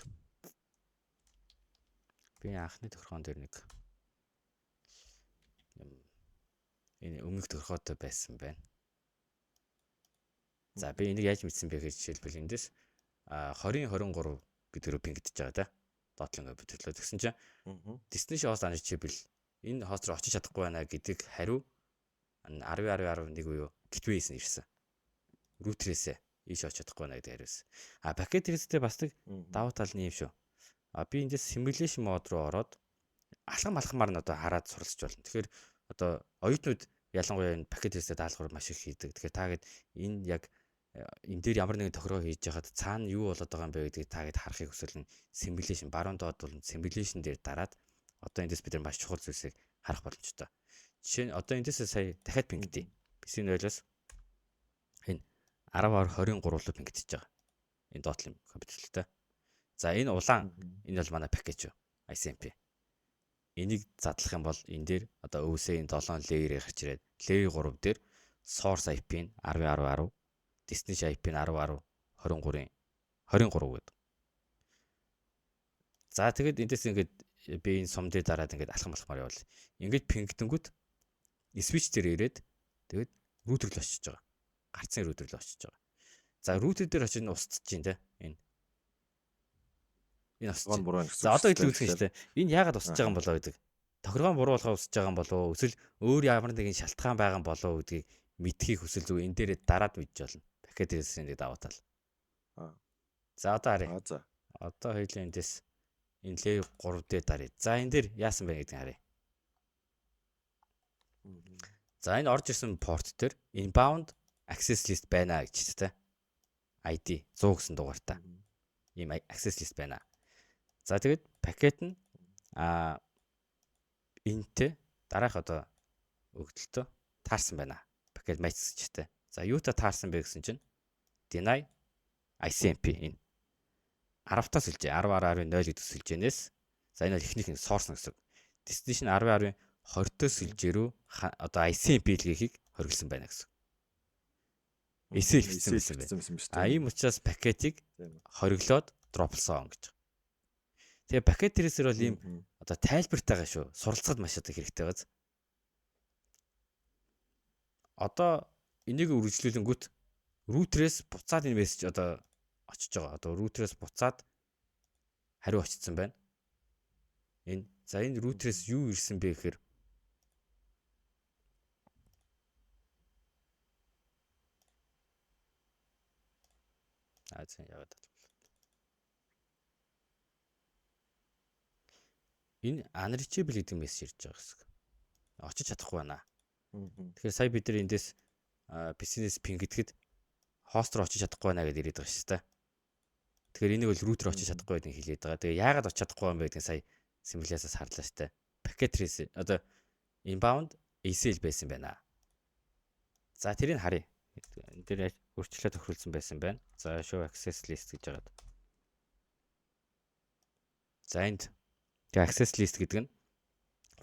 би анхны тохиргоон дээр нэг энэ өмнөх тохиргоотой байсан байна. За би энийг яаж мэдсэн бэ гэж жишээлбэл эндээс 2023 гэдгээр пингдэж байгаа да. Dot-Link компьютерлөө тэгсэн чинь Destination host unreachable энэ хост руу очиж чадахгүй байна гэдэг хариу 10.10.11 буюу Gateway-ээс ирсэн. Router-ээс ийш очиж чадахгүй байна гэдэг хариу. Packet trace-тэй бас нэг давуу тал нь юм шүү. Би эндээс simulation mode руу ороод алхамаар нь одоо хараад суралцж болно. Тэгэхээр одоо оюутнууд ялангуяа энэ packet trace-тэй даалгавар маш их хийдэг. Тэгэхээр таагээд энэ яг энэ дээр ямар нэгэн тохироо хийж яхад цаана юу болоод байгаа юм бэ гэдгийг таагээд харахыг хүсвэл нь simulation баруун доод бол simulation дээр дараад одоо эндээс бид нар маш чухал зүйлсийг харах боломжтой. Жишээ нь одоо эндээс сая дахиад пингдээ. PC 0-оос энэ 10.23 руу пингдэж байгаа. Энэ Dot-Link компьютерлтэй. За энэ улаан энэ бол манай пакэж ICMP. Энийг задлах юм бол энэ дээр одоо өвсөө энэ 7 layer гарч ирээд layer 3 дээр source IP нь 10.10.10 Destination IP нь 10.10.23 гэдэг. За тэгээд эндээс ингээд би энэ сум дээр дараад ингээд алхамаар явуул. Ингээд пингдэнгүүт switch дээр ирээд тэгээд router руу очиж байгаа. Гарцын router руу очиж байгаа. За router дээр очиж устж чинь те энэ устж. За одоо ил үзэх юм шүү дээ. Энэ яагаад устж байгаа юм болоо гэдэг. Тохиргоон буруу болохоо устж байгаа юм болоо эсвэл өөр ямар нэгэн шалтгаан байгаа юм болоо гэдгийг мэдхийг хүсэл зүг энэ дээрээ дараад мэдж болно. Packet trace-ийн давуу тал. За одоо харъя. Одоо хоёлаа эндээс энэ layer 3 дээр даръя. За энэ дээр яасан бэ гэдгийг харъя. За энэ орж ирсэн порт дээр inbound access list байна гэж тэ. ID 100 гэсэн дугаартай. Ийм access list байна. За тэгээд пакет нь энэтэй дараах одоо өгдөлтөө таарсан байна. Пакет message-тэй. За юутай таарсан бэ гэсэн чинь deny ICMP энэ 10-таас хэлж 10.10.0 гэдэг сүлжээнээс за энэ бол ихнийх нь source гэсэн. Destination 10.10.20-тоос сүлжээ рүү одоо ICMP илгээхийг хориглосон байна гэсэн. Эсэл хийсэн байна. Ийм учраас пакетыг хориглоод дроплсон гэж. Тэгээ пакет tracer бол ийм одоо тайлбартайгаа шүү. Суралцахад маш их хэрэгтэй байгааз. Одоо энийг үргэлжлүүлэнгүүт router-ээс буцаад энэ мессеж одоо очиж байгаа. Одоо router-ээс буцаад хариу очсон байна. Энэ router-ээс юу ирсэн бэ гэхээр яагаад энэ unreachable гэдэг мессеж ирж байгаа гэсэн. Очиж чадахгүй байна. Тэгэхээр сая бид нар эндээс business ping гэхэд хост руу очиж чадахгүй байна гэдээ ирээд байгаа шүү дээ. Тэгэхээр энийг бол router очиж чадахгүй байдгийг хэлээд байгаа. Тэгээ яагаад очиж чадахгүй юм бэ гэдгийг сая симуляцаас харлаа шүү дээ. Packet trace одоо inbound ACL байсан байна. За тэрийг харъя. Энэ дээр өөрчлөлт тохируулсан байсан байна. За show access list гэж байгаа. За энд access list гэдэг нь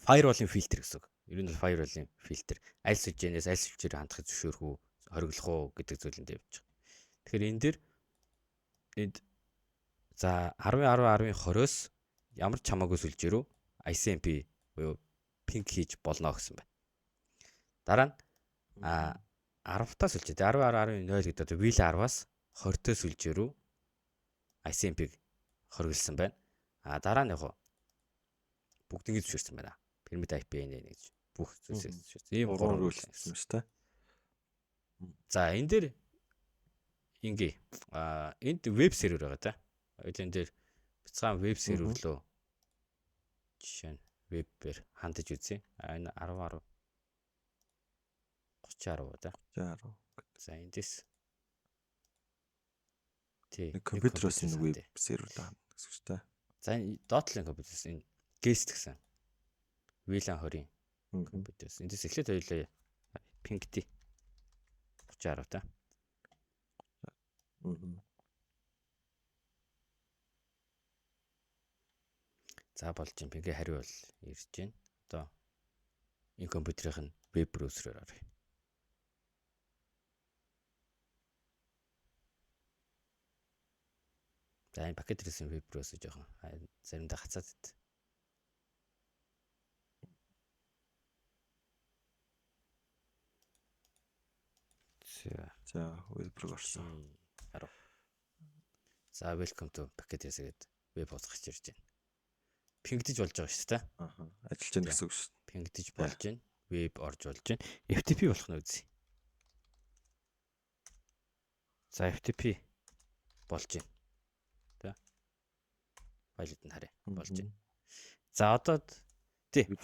firewall-ын фильтр гэсэн үг. Ер нь firewall-ын фильтр аль сүлжээнээс аль сүлжээр хандахыг зөвшөөрөх үү, хориглох уу гэдэг зүйлэнд явж байгаа. Тэгэхээр энэ дээр энд за 10.10.10-20-оос ямар ч хамаагүй сүлжээ рүү ICMP буюу ping хийж болно гэсэн байна. Дараа нь 10-таас үлчээ. 10 10 10 0 гэдэг одоо Will 10-аас 20-тоос үлжээ рүү ICMP-г хориглосон байна. Дараа нь яг бүгднийг зөвшөөрсөн байна. Permit IP гэж бүх зүйлсээ зөвшөөрсөн. Ийм 3 рүү үлдсэн шүү дээ. За энэ дээр ингээ энд веб сервер байгаа та. Энэ дээр бяцхан веб сервер лөө жишээ нь вебээр хандаж үзье. Энэ 10 30 10 та. 10. За эндээс нэг компьютероос нэг веб сервер даана гэсэн шүү дээ. За энэ Dotlan компьютерс энэ guest гэсэн. VLAN 20 компьютерс. Эндээс эхлээд хоёулаа ping-тэй 30 10 та. За болж юм пингээ хариу бол ирж байна. Одоо энэ компьютерийн веб браузерээр оръё. За энэ пакетрийн веб браузер жоохон заримдаа хацаад байд. За веб руу орсон. За welcome to packages гэдэг веб хуудас гарч ирж байна. Пингдэж болж байгаа шүү дээ. Ажиллаж байна гэсэн үг шүү. Пингдэж болж байна. Веб орж болж байна. FTP болох нь үзье. За FTP болж байна. Тэ. Файлууд нь харъя. Болж байна. За одоо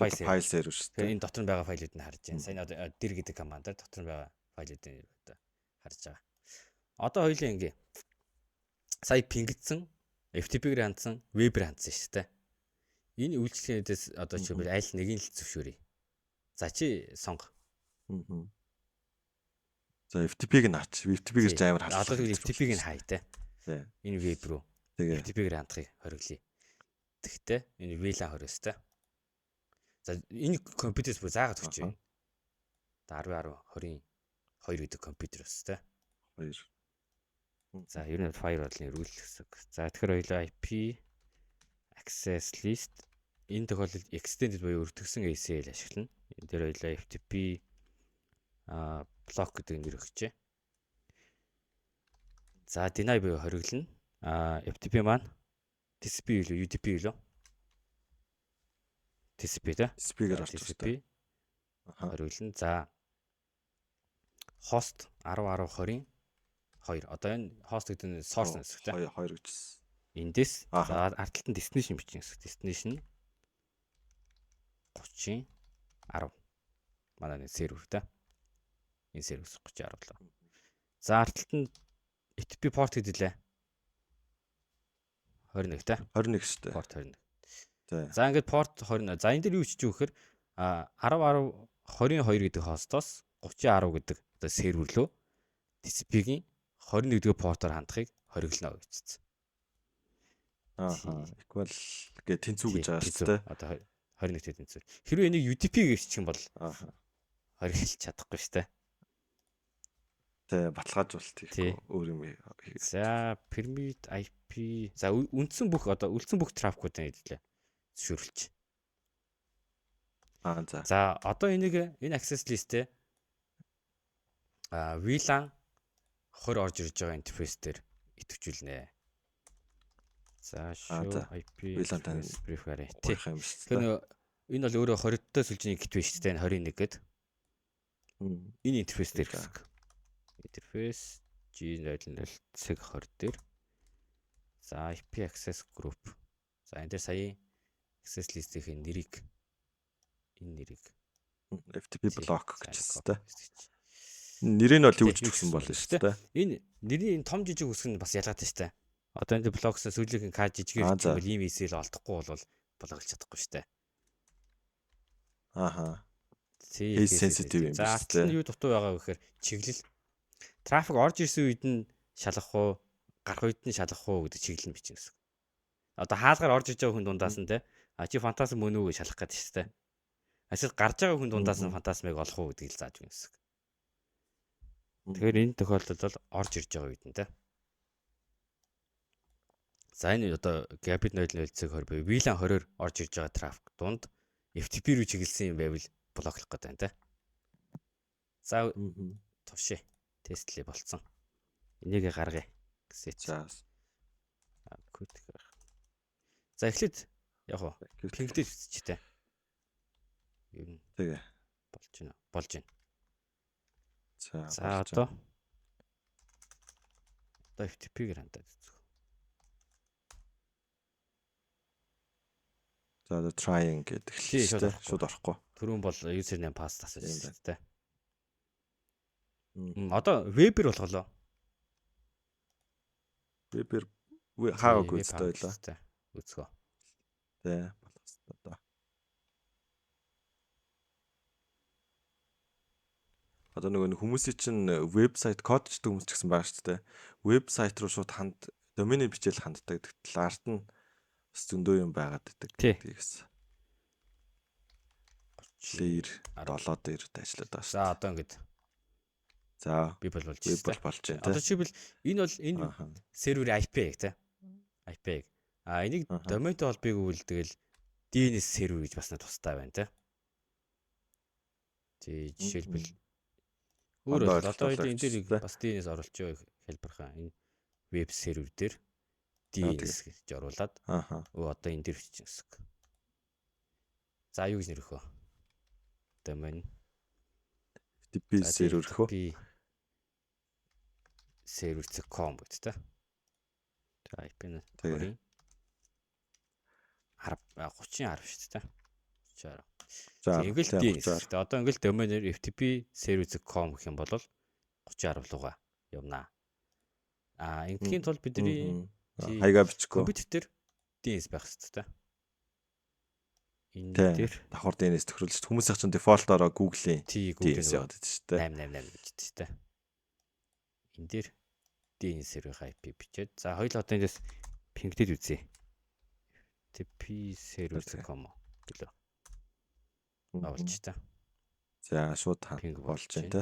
файл сервер шүү дээ. Энэ дотор нь байгаа файлууд нь харж байна. Сайн одоо dir гэдэг командаар дотор нь байгаа файлуудыг одоо харж байгаа. Одоо хоёулаа ингээ сая пингдсэн, FTP-гээр хандсан, вебээр хандсан шүү дээ. Энэ үйлчлэгээс одоо чи аль нэгийг л зөвшөөрье. За чи сонго. За FTP-г нь хаач. FTP-гээр ч амар хаалт. Одоо тэгвэл FTP-г нь хай те. Энэ веб руу. Тэгээ FTP-гээр хандахыг хориглоё. Тэгтээ энэ VLAN 20-с те. За энэ компьютерс бүр заагаад өгч байна. 10 10 22 гэдэг компьютерс те. 2. За ер нь firewall-ын rule гэсэн. За тэгэхээр хоёулаа IP access list энэ тохиолдолд extended буюу өртөгсөн ACL ашиглана. Энэ дээр хоёулаа FTP block гэдэг нэр өгчээ. За deny буюу хориглоно. FTP маань TCP илүү UDP илүү? TCP тэ? TCP-гээр орж TCP хориглоно. За host 10 10 20 2. Одоо энэ host гэдэг нь source нэсэг тийм. 2 гэжсэн. Эндээс за ард талд нь destination бичих гэсэн. Destination 30 10. Манай нэг сервер тийм. Энэ сервис 30 10 лөө. За ард талд нь FTP port хэдэлээ? 21 тийм. 21 шүү дээ. Port 21. Тийм. За ингээд port 20. За энэ дээр юу хийж өгөхөр 10 10 22 гэдэг host-оос 30 10 гэдэг одоо сервер лөө TCP-гийн 21 дэх портоор хандахыг хориглоно гэж. Equal гэ тэнцүү гэж байгаа шүү дээ. Одоо 21 дэх тэнцүү. Хэрвээ энийг UDP гэж чих юм бол хориглож чадахгүй шүү дээ. Тэ баталгаажуулалт хийх өөр юм. За permit IP за үндсэн бүх одоо үлдсэн бүх трафикуудыг хэлээ. Зөвшөөрлөж. За. За одоо энэ access list-ээ VLAN 20 орж ирж байгаа интерфейс дээр идэвхжүүлнэ. За show IP VLAN тань brief гараа. Тийм юм шүү дээ. Тэгэхээр энэ бол өөрөө 20-тоос үлжний гит биш шүү дээ. 21 гээд. Энэ интерфейс дээр гэсэн. Интерфейс G0.0.20 дээр. За IP access group. За энэ дээр сая access list-ийн нэрийг FTP block гэж байна. Нэрийг нь бол юу гэж өгсөн болно шүү дээ. Энэ нэрийн том жижиг үсэг нь бас ялгаатай шүү дээ. Одоо энэ блокс сүүлийн кад жижигээр бол ийм эсэл олдохгүй бол болгож чадахгүй шүү дээ. Case sensitive юм шүү дээ. За арт нь юу дутуу байгаа гэхээр чиглэл трафик орж ирсэн үед нь шалгах уу, гарах үед нь шалгах уу гэдэг чиглэл нь бичнэ гэсэн. Одоо хаалгаар орж иж байгаа хүн дундаас нь те чи фантазм мөн үү гэж шалгах гэдэг шүү дээ. Эсвэл гарч байгаа хүн дундаас нь фантазмыг олох уу гэдгийг л зааж өгнө гэсэн. Тэгэхээр энэ тохиолдолд бол орж ирж байгаа үед нь те. За энэ одоо gigabit 0.0-ийг 20 VLAN 20-оор орж ирж байгаа трафик дунд FTP рүү чиглэсэн юм байвал блоклох гэдэг байна те. За Тушээ. Тестлээ болцсон. Энийг гаргая гэсэн. За. За эхлээд яг уу пингдээ биччихтэй. Юу н Тэгээ. болж байна. За одоо FTP-гээр хандаад үзэх. За одоо trying гэдэг хэлээ. Шууд орохгүй. Түрүүн бол username pass асууж байсан шүү дээ. Мм. Одоо вебээр болголоо. Вебээр хаагүй үзтэй байлаа. Үзгөө. Тэ болох одоо. Одоо нөгөө хүмүүсийн чинь вебсайт кодчдаг хүмүүс ч гэсэн байгаа шүү дээ. Вебсайт руу шууд доменыг бичээл ханддаг. Тэгтэл арт нь бас зөндөө юм байгаад байдаг. Тэгээс. Layer 7 дээр ажиллаад байгаа шүү. За одоо ингэж. За би болж байна. Одоо жишээлбэл энэ бол энэ сервер IP гэх тэ. IP. Энийг доментэй холбоогүй үл тэгэл DNS сервер гэж бас тустай байна тэ. Тэг жишээлбэл өөр одоо энэ дээр бас DNS оруулчих хэлбэрхаа энэ веб сервер дээр DNS гэж оруулаад одоо энэ дээр бичих гэсэн. За юу гэж нэрвэх вэ? Домен FTP сервер хөө. server.com гэдэг тэ. За IP-ны 30 10 шүү дээ. 30. За ингээл DNS. Одоо ингээл доменээр FTP server.com гэх юм бол 30 руугаа явнаа. Ингийн тулд бидний хаяга бичихгүй. Компьютер дээр DNS байх хэрэгтэй. Энэ дээр давхар DNS тохируулж хүмүүсийн чинь дефолтоор Google-ийн DNS яваад байдаг шүү дээ. 888 гэж дээ шүү дээ. Энэ дээр DNS сервер IP бичээд за хоёул одоо эндээс пингдээд үзье. FTP server.com гэлөө. Авалж та. За шууд болж байна те.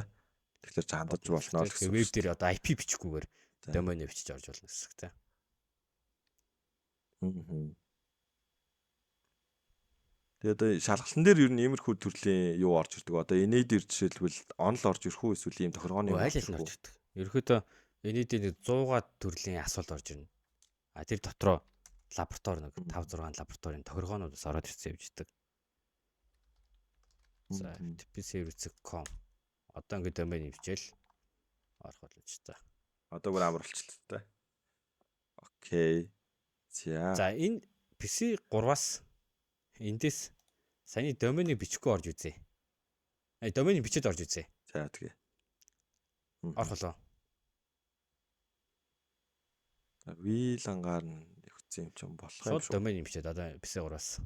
Тэгэхээр хандаж болно л гэсэн. Веб дээр одоо IP бичихгүйгээр домен бичиж орж болно гэсэн те. Тэгээд шалгалтын дээр ер нь иймэрхүү төрлийн юу орж ирдэг. Одоо энэ дээр жишээлбэл онл орж ирэх үү эсвэл ийм тохиргооны орж ирдэг. Ерөнхийдөө энэ дээр 100-аад төрлийн асуулт орж ирнэ. Тэр дотроо лаборатори нэг 5-6 лабораторийн тохиргоонуудаас ороод ирсэн явж идэг. За FTP-server.com одоо ингээд домен бичээл орох болж та. Одоо бүр амар болчихлоо. Окей. За энэ PC 3-аас эндээс саяны доменыг бичихгүй орж үзье. Доменыг бичээд орж үзье. За тэгээ. Орхолоо. VLAN-гаар нь явцсан юм чинь болох юм шүү. Доменыг бичээд одоо PC 3-аас.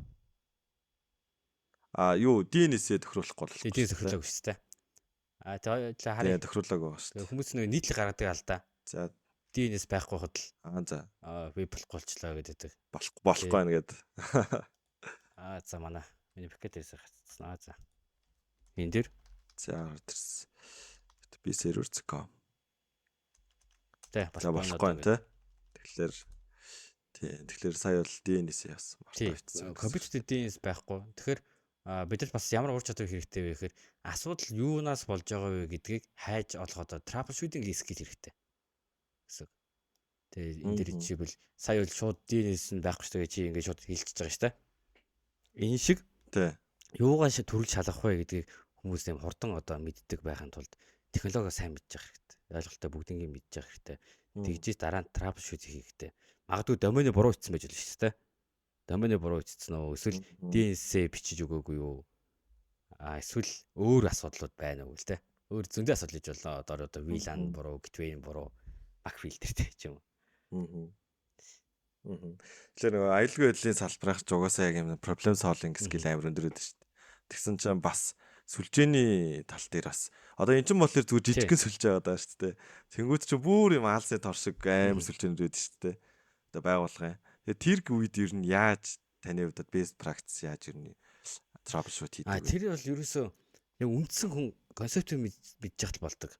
Юу DNS-ээ тохируулахгүй бол. DNS тохируулаагүй шүү дээ. За харъя. Тохируулаагүй шүү дээ. Хүмүүс нэг нийтлэг гаргадаг ал да. За DNS байхгүй хад л. За. Веб болохгүй болчлаа гэдэг. Болохгүй байна гэдэг. За манай миний пакетээс хатсан. За. Энэ дэр. За ордерс. FTP server.com. Тэ болохгүй байна те. Тэгэхээр сая бол DNS яасан. Компьютер DNS байхгүй. Тэгэхээр бид нар бас ямар ур чадвар хэрэгтэй вэ гэхээр асуудал юунаас болж байгаа вэ гэдгийг хайж олох одоо troubleshooting skill хэрэгтэй гэсэн. Тэгээ энэ дэр жишээлбэл сая бол шууд DNS нь байхгүй шүү дээ чи ингээд шууд хэлчихэж байгаа шүү дээ. Энэ шиг юугаа төрүүлж шалгах вэ гэдгийг хүмүүс юм хурдан одоо мэддэг байхын тулд технологио сайн мэдж явах хэрэгтэй. Ойлголттой бүгднийг мэдж явах хэрэгтэй. Тэгжээс дараа нь troubleshoot хийх хэрэгтэй. Магадгүй доменыг буруу бичсэн байж болно шүү дээ. Доменыг буруу бичсэн үү? Эсвэл DNS-ээ бичиж өгөөгүй юу? Эсвэл өөр асуудлууд байна уу гэлтэй. Өөр зөндөө асуудал иж болно. Одоо VLAN буруу, gateway буруу, back filter ч юм уу. Тэгэхээр нөгөө аюулгүй байдлын салбарах ч угаасаа яг юм problem solving skill амар өндөр өдөө шүү дээ. Тэгсэн чинь бас сүлжээний тал дээр бас одоо эн чинь болохоор зүгээр жижигхэн сүлж байгаа даа шүү дээ. Тэнгүүд чинь бүр юм аалсын тор шиг амар сүлжээнүүд үүдэн шүү дээ. Одоо байгуулгын. Тэгээ тэр үед ер нь яаж таны хувьд best practice яаж ер нь troubleshoot хийдэг вэ? Тэр бол ерөөсөө яг үндсэн хүн концептыг мэдчих л болдог.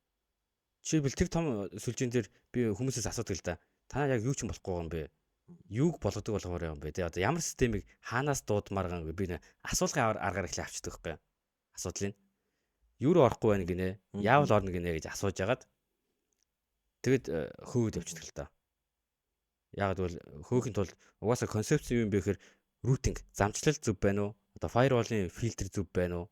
Жишээлбэл тэр том сүлжээн дээр би хүмүүсээс асуудаг л да. Та яг юу ч болохгүй юм бэ? Юуг болгодог болохоор юм бэ? Тэгээ одоо ямар системийг хаанаас дуудмаар гэн би асуулгын аргаар ихлэ авчдаг байхгүй юу? Асуудлыг. юу руу орохгүй байна гинэ. Яавал орно гинэ гэж асууж агаад тэгэд хөөгд явчихдаг л та. Яг бол хөөхийн тулд угаасаа концепц юм бэ гэхээр рутинг, замчлал зөв байна уу? Одоо firewall-ын фильтр зөв байна уу?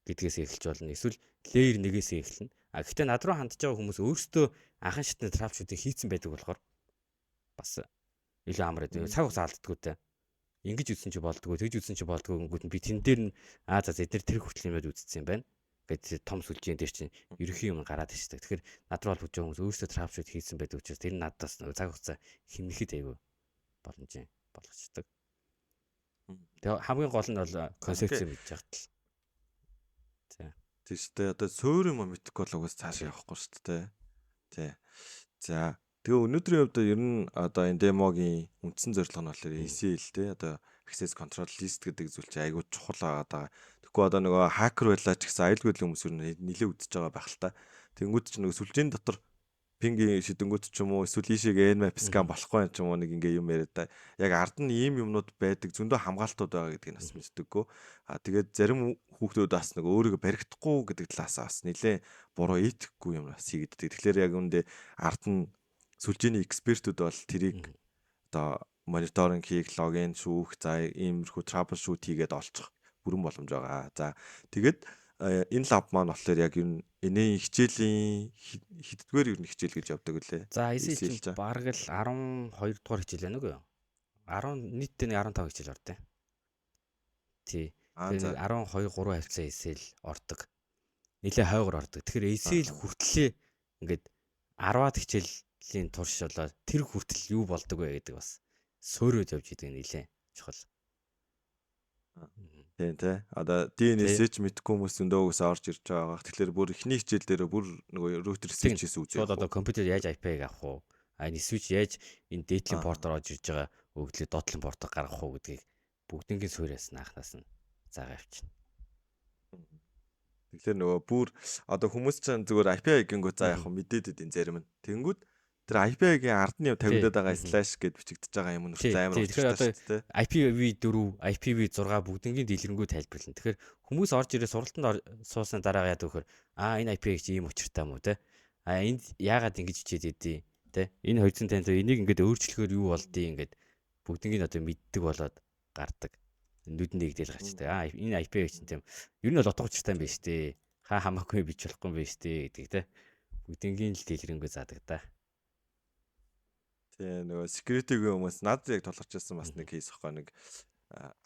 Гэдгээс эхэлж болно. Эсвэл layer 1-ээс эхэлнэ. Гэхдээ над руу хандж байгаа хүмүүс өөрсдөө анхан шатны трафшүүдийг хийцэн байдаг болохоор бас илүү амар гэдэг. Цаг хугацаа алддаггүй те. Ингэж үтсэн чи болдгоо, тэгж үтсэн чи болдгоо гингүүд нь би тэн дээр нь за эдгээр тэр хүртэл юмуд үтцсэн юм байна. Гэт том сүлжээн дээр чинь ерөнхий юм гараад ичдэг. Тэгэхээр над руу болж байгаа хүмүүс өөрсдөө трафшүүд хийсэн байдаг учраас тэр нь надаас цаг хугацаа хэмнэхэд аягүй боломж болгочдөг. Тэгээ хамгийн гол нь бол концепц мэдж яхад л. Тийштэй одоо суур юм мэдхгүй бол угаас цааш явахгүй шүү дээ. Тий. За тэгээ өнөөдрийн хувьд ер нь одоо энэ демогийн үндсэн зорилго нь болохоор ACL те одоо access control list гэдэг зүйл чинь айгүй чухал байгаа. Тэгэхгүй одоо нөгөө хакер байлаа ч гэсэн аюулгүй хүмүүс ер нь нилээ үдчихэж байгаа байх л та. Тэнгүүд ч нөгөө сүлжээний дотор пингийн шидэнгүүд ч юм уу эсвэл ийшээ nmap скан болохгүй ч юм уу нэг ингээ юм яриад та. Яг ард нь ийм юмнууд байдаг зөндөө хамгаалтууд байгаа гэдгийг бас мэддэггүй. Тэгээд зарим хүүхдүүд бас нэг өөрийгөө баригдахгүй гэдэг талаас бас нилээ буруу итгэхгүй юм бас хийгддэг. Тэгэхээр яг үүндээ ард нь сүлжээний экспертүүд бол тэрийг одоо мониторинг хийх, логин шүүх, за иймэрхүү trouble shoot хийгээд олчих бүрэн боломж байгаа. За тэгээд энэ лаб маань болохоор яг энэ хичээлийн хэддгээр ер нь хичээл гэж явдаг үлээ. За ACL чинь бараг л 12 дугаар хичээл байна уу? 10 нийтдээ 15 хичээл ордог. Тий. Тэгэхээр 12 3 хавцаа ACL ордог. Нилээ хойгоор ордог. Тэгэхээр ACL хүртлээ ингээд 10-аад хичээлийн турш болоод тэр хүртэл юу болдог вэ гэдэг бас сөөрөөд явж идэг нилээ чухал. Тийм тий. Одоо DNS-ч мэдхгүй хүмүүс зөндөөс орж ирж байгаа. Тэгэхээр бүр эхний хичээл дээр бүр нөгөө router switch-ээс үзээ. Одоо компьютер яаж IP-г авах уу? Энэ switch яаж энэ data port-оор орж ирж байгаа өгдлөө dot port-оор гаргах уу гэдгийг бүгднгийн суурьас наахнаас нь заагаа авчихна. Тэгэхээр нөгөө бүр одоо хүмүүс чинь зүгээр IP гингөө заа яг мэдээд идэв зарим нь. Тэнгүүд тэр IP-гийн ард нь тавигдаад байгаа slash гэд бичигдэж байгаа юм нүрт амар учраас тийм. IPv4, IPv6 бүгднгийн дэлгэрэнгүй тайлбарлана. Тэгэхээр хүмүүс орж ирээ сургалтанд суусны дараа яадаг вөхөр энэ IP гэж ийм учиртай юм уу те? Энд яагаад ингэж хичээд идэв те? Энэ 250 энийг ингээд өөрчлөхөөр юу болдгийг ингээд бүгднийг одоо мэддэг болоод гардаг. Нүдэн нэгдэл гарчдаг. Энэ IP гэж тийм. Ер нь бол утга учиртай юм байна шүү дээ. Хамаагүй бич болохгүй юм байна шүү дээ гэдэг те. Бүгднгийн л дэлгэрэнгүй заадаг да. Тэгээ нөгөө security-гийн хүмүүс над яг толгорч байсан бас нэг кейс ахгүй нэг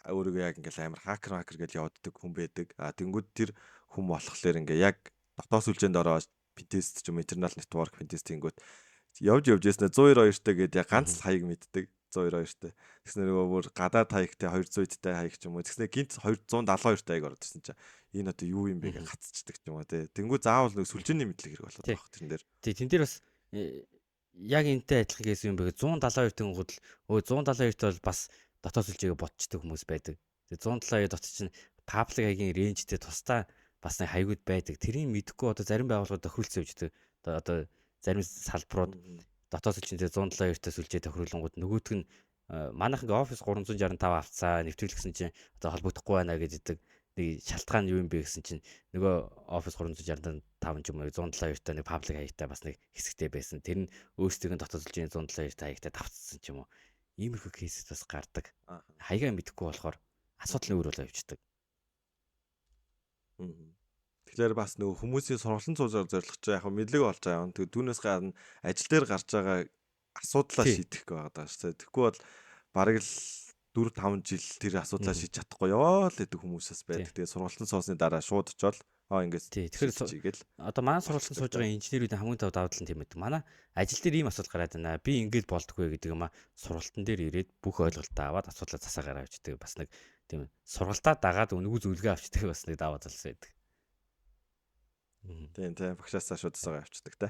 өөрийгөө яг ингээл амар хакер гэж явддаг хүн байдаг. Тэнгүүд тэр хүн болохоор ингээ яг дотоод сүлжээнд ороод pentest ч юм internal network pentest тэнгүүд явж яснаа 192-тэй гээд яг ганц хаяг мэддэг 192-тэй. Тэгснээр нөгөө бүр гадаад хаягтай 200-тэй хаяг ч юм уу. Тэгснээр гинт 272-тэй хаяг ороод ирсэн чинь энэ одоо юу юм бэ гэж гацчихдаг ч юм уу те. Тэнгүүд заавал нөгөө сүлжээний мэдлэг хэрэг болоод байгаа тэрэн дээр. Тий, тэн дээр бас яг энтэй адилхан кейс юм бэ. 172 тэнгууд л 172-т бол бас дотоод сүлжээгээ ботчдаг хүмүүс байдаг. Тэгээ 172 дотор чинь public хаягийн рейнжтэй тусдаа бас нэг хаягуд байдаг. Тэрийг мэдэхгүй одоо зарим байгууллагууд тохиролцсон явждаг. Одоо зарим салбарууд дотоод сүлжээтэй 172-т сүлжээ тохируулангууд нөгөөтг нь манайх ингээ Office 365 авцаа нэвтрүүлсэн чинь одоо холбогдохгүй байна гэдэг нэг шалтгаан юу юм бэ гэсэн чинь нөгөө Office 365 ч юм уу 172-тай нэг public хаягтай бас нэг хэсэгтэй байсан. Тэр нь өөрсдийн дотоод сүлжээний 172-тай хаягтай давцсан ч юм уу. Иймэрхүү кейсэд бас гардаг. Хаягаа мэдэхгүй болохоор асуудал нь өөр болоо явждаг. Тэгэхээр бас нөгөө хүмүүсийн сургалтын цуузаар зорилгож яг мэдлэг олж байгаа юм. Түүнээс гадна ажил дээр гарч байгаа асуудлаа шийдэх байгаа даа шүү. Тэгэхгүй бол бараг л 4-5 жил тэр асуудлаа шийдэж чадахгүй яваа л гэдэг хүмүүсээс байдаг. Тэгээ сургалтын суусны дараа шууд очоод ингэж тэгэхээр одоо манай сургалтын сууж байгаа инженерүүдийн хамгийн тав давуу тал нь тийм байдаг. Манай ажил дээр ийм асуудал гараад байна. Би ингэж болдгоо гэдэг юм а сургалтын дээр ирээд бүх ойлголтоо аваад асуудлаа засаа гараа авчдаг. Бас нэг тийм сургалтаа дагаад өнгөө зөвлөгөө авчдаг бас нэг давуу талс байдаг. Тийм багшаасаа шууд засаа авчдаг те.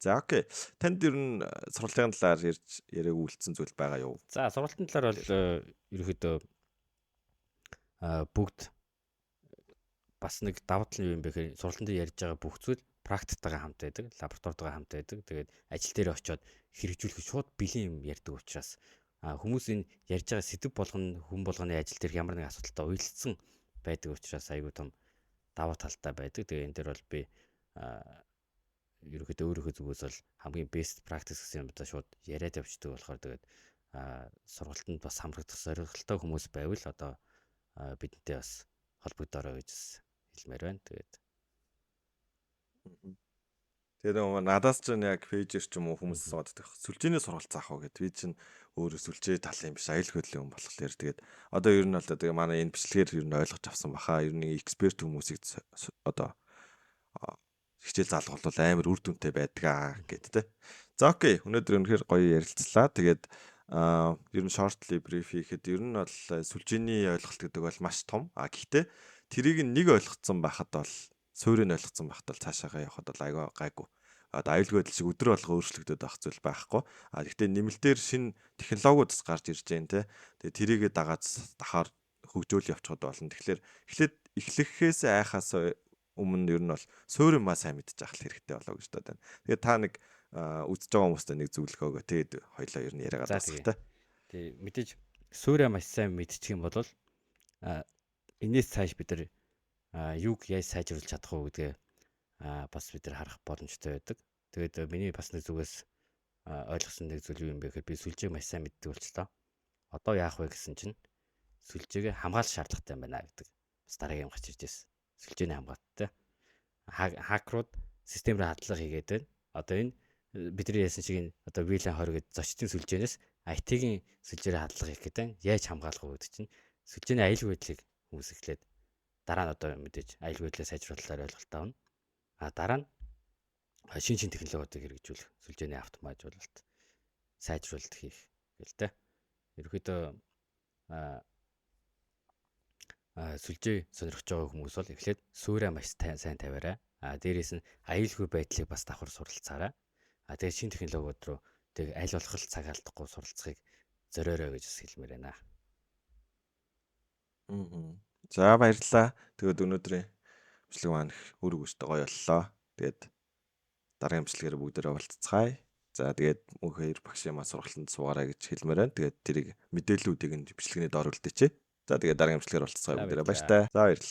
За окей. Танд ер нь сургалтын талаар яриаг үйлдэлсэн зүйл байгаа юу? За сургалтын талаар бол ерөөхдөө бүгд бас нэг давуу тал юм бэ гэхээр сургалтын дээр ярьж байгаа бүх зүйл практиктайгаа хамт байдаг, лабораторитойгоо хамт байдаг. Тэгээд ажил дээр очиод хэрэгжүүлэх шууд бэлэн юм ярьдаг учраас хүмүүс энэ ярьж байгаа сэдв болгоно хүн болгоны ажил дээр ямар нэг асуудалтай уялдсан байдаг учраас айгүй том давуу талтай байдаг. Тэгээ энэ дээр бол би ерөөхдөө өөрийнхөө зүгээс бол хамгийн best practice гэсэн юм да шууд яриад явждаг болохоор тэгээд сургалтанд бас хамрагдах зорилготой хүмүүс байвал одоо бидэнтэй бас холбогдорой гэж хэлмээр байна. Тэгээд тэгээд надаас ч яг пэйжэр ч юм уу хүмүүс сууддаг. Сүлжээний сургалт заах уу гэд. Би чинь өөрөө сүлжээ талын биш аюул хөдлөлийн хүн болохоор тэгээд одоо ер нь бол тэгээ манай энэ бичлэгээр ер нь ойлгож авсан баха. Ер нь эксперт хүмүүсийг одоо хичээл заалгал бол амар үр дүнтэй байдаг гэд тэ. За окей. Өнөөдөр үнэхээр гоё ярилцлаа. Тэгээд ер нь shortly brief хийхэд ер нь бол сүлжээний ойлголт гэдэг бол маш том. Гэхдээ тэрийг нэг ойлгоцсон байхад бол суурийг ойлгоцсон байхад бол цаашаагаа явахад бол айгаа гайгүй. Одоо аюулгүй байдал шиг өдрө болго өөрчлөгдөд байх зүйл байхгүй. Гэхдээ нэмэлтээр шинэ технологиуд бас гарч ирж байна те. Тэгээ тэрийгэ дагаад дахаар хөгжөөл явчихад болно. Тэгэхээр эхлэхээс айхаас өмнө ер нь бол суурь маа сайн мэдчих хэрэгтэй болоо гэж бодод байна. Тэгээ та нэг үзэж байгаа хүмүүстэй нэг зөвлөгөө өгөө. Тэгээд хоёлоо ер нь яриагаад басах те. Тэгээ мэдээж суурь маш сайн мэдчих юм бол энэс цааш бид нар юуг яаж сайжруулж чадах уу гэдгээ бас бид нар харах боломжтой байдаг. Тэгээд миний бас нэг зүгээс ойлгосон нэг зүйл юу юм бэ гэхээр би сүлжээг маш сайн мэддэг болчлоо. Одоо яах вэ гэсэн чинь сүлжээгээ хамгаалах шаардлагатай юм байна гэдэг. Бас дараагийн юм гарч ирж байсан. Сүлжээний хамгаалттай. Хакерууд систем рүү хадлага хийгээд байна. Одоо энэ бидний яасан шиг энэ одоо VLAN 20 гэдэг зочдын сүлжээнээс IT-ийн сүлжээрээ хадлага хийх гэдэг яаж хамгаалах вэ гэдэг чинь сүлжээний аюулгүй байдлыг хүмүүс эхлээд дараа нь одоо мэдээж аюулгүй байдлаа сайжруулалтаар ойлголт авна. Дараа нь шин технологиудыг хэрэгжүүлэх, сүлжээний автоматжуулалт, сайжруулалт хийх гэл тэ. Ерөнхийдөө сүлжээ сонирхож байгаа хүмүүс бол эхлээд суурь маш сайн тавиараа. Дээрээс нь аюулгүй байдлыг бас давхар суралцаарай. Тэгээд шин технологиуд руу тэг аль болох цаг алдахгүй суралцахыг зориорой гэж хэлмээр байна. За баярлалаа. Тэгээд өнөөдрийн бичлэг маань өөр өгөөстэй гоё боллоо. Тэгээд дараагийн бичлэгээр бүгдээрээ уулзцгаая. За тэгээд мөнхөр багшийн маань сургалтанд суугаарай гэж хэлмээр байна. Тэгээд тэрийг мэдээллүүдийг нь бичлэгний доор үлдээч. За тэгээд дараагийн бичлэгээр уулзцгаая бүгдээрээ баяртай. За баярлалаа.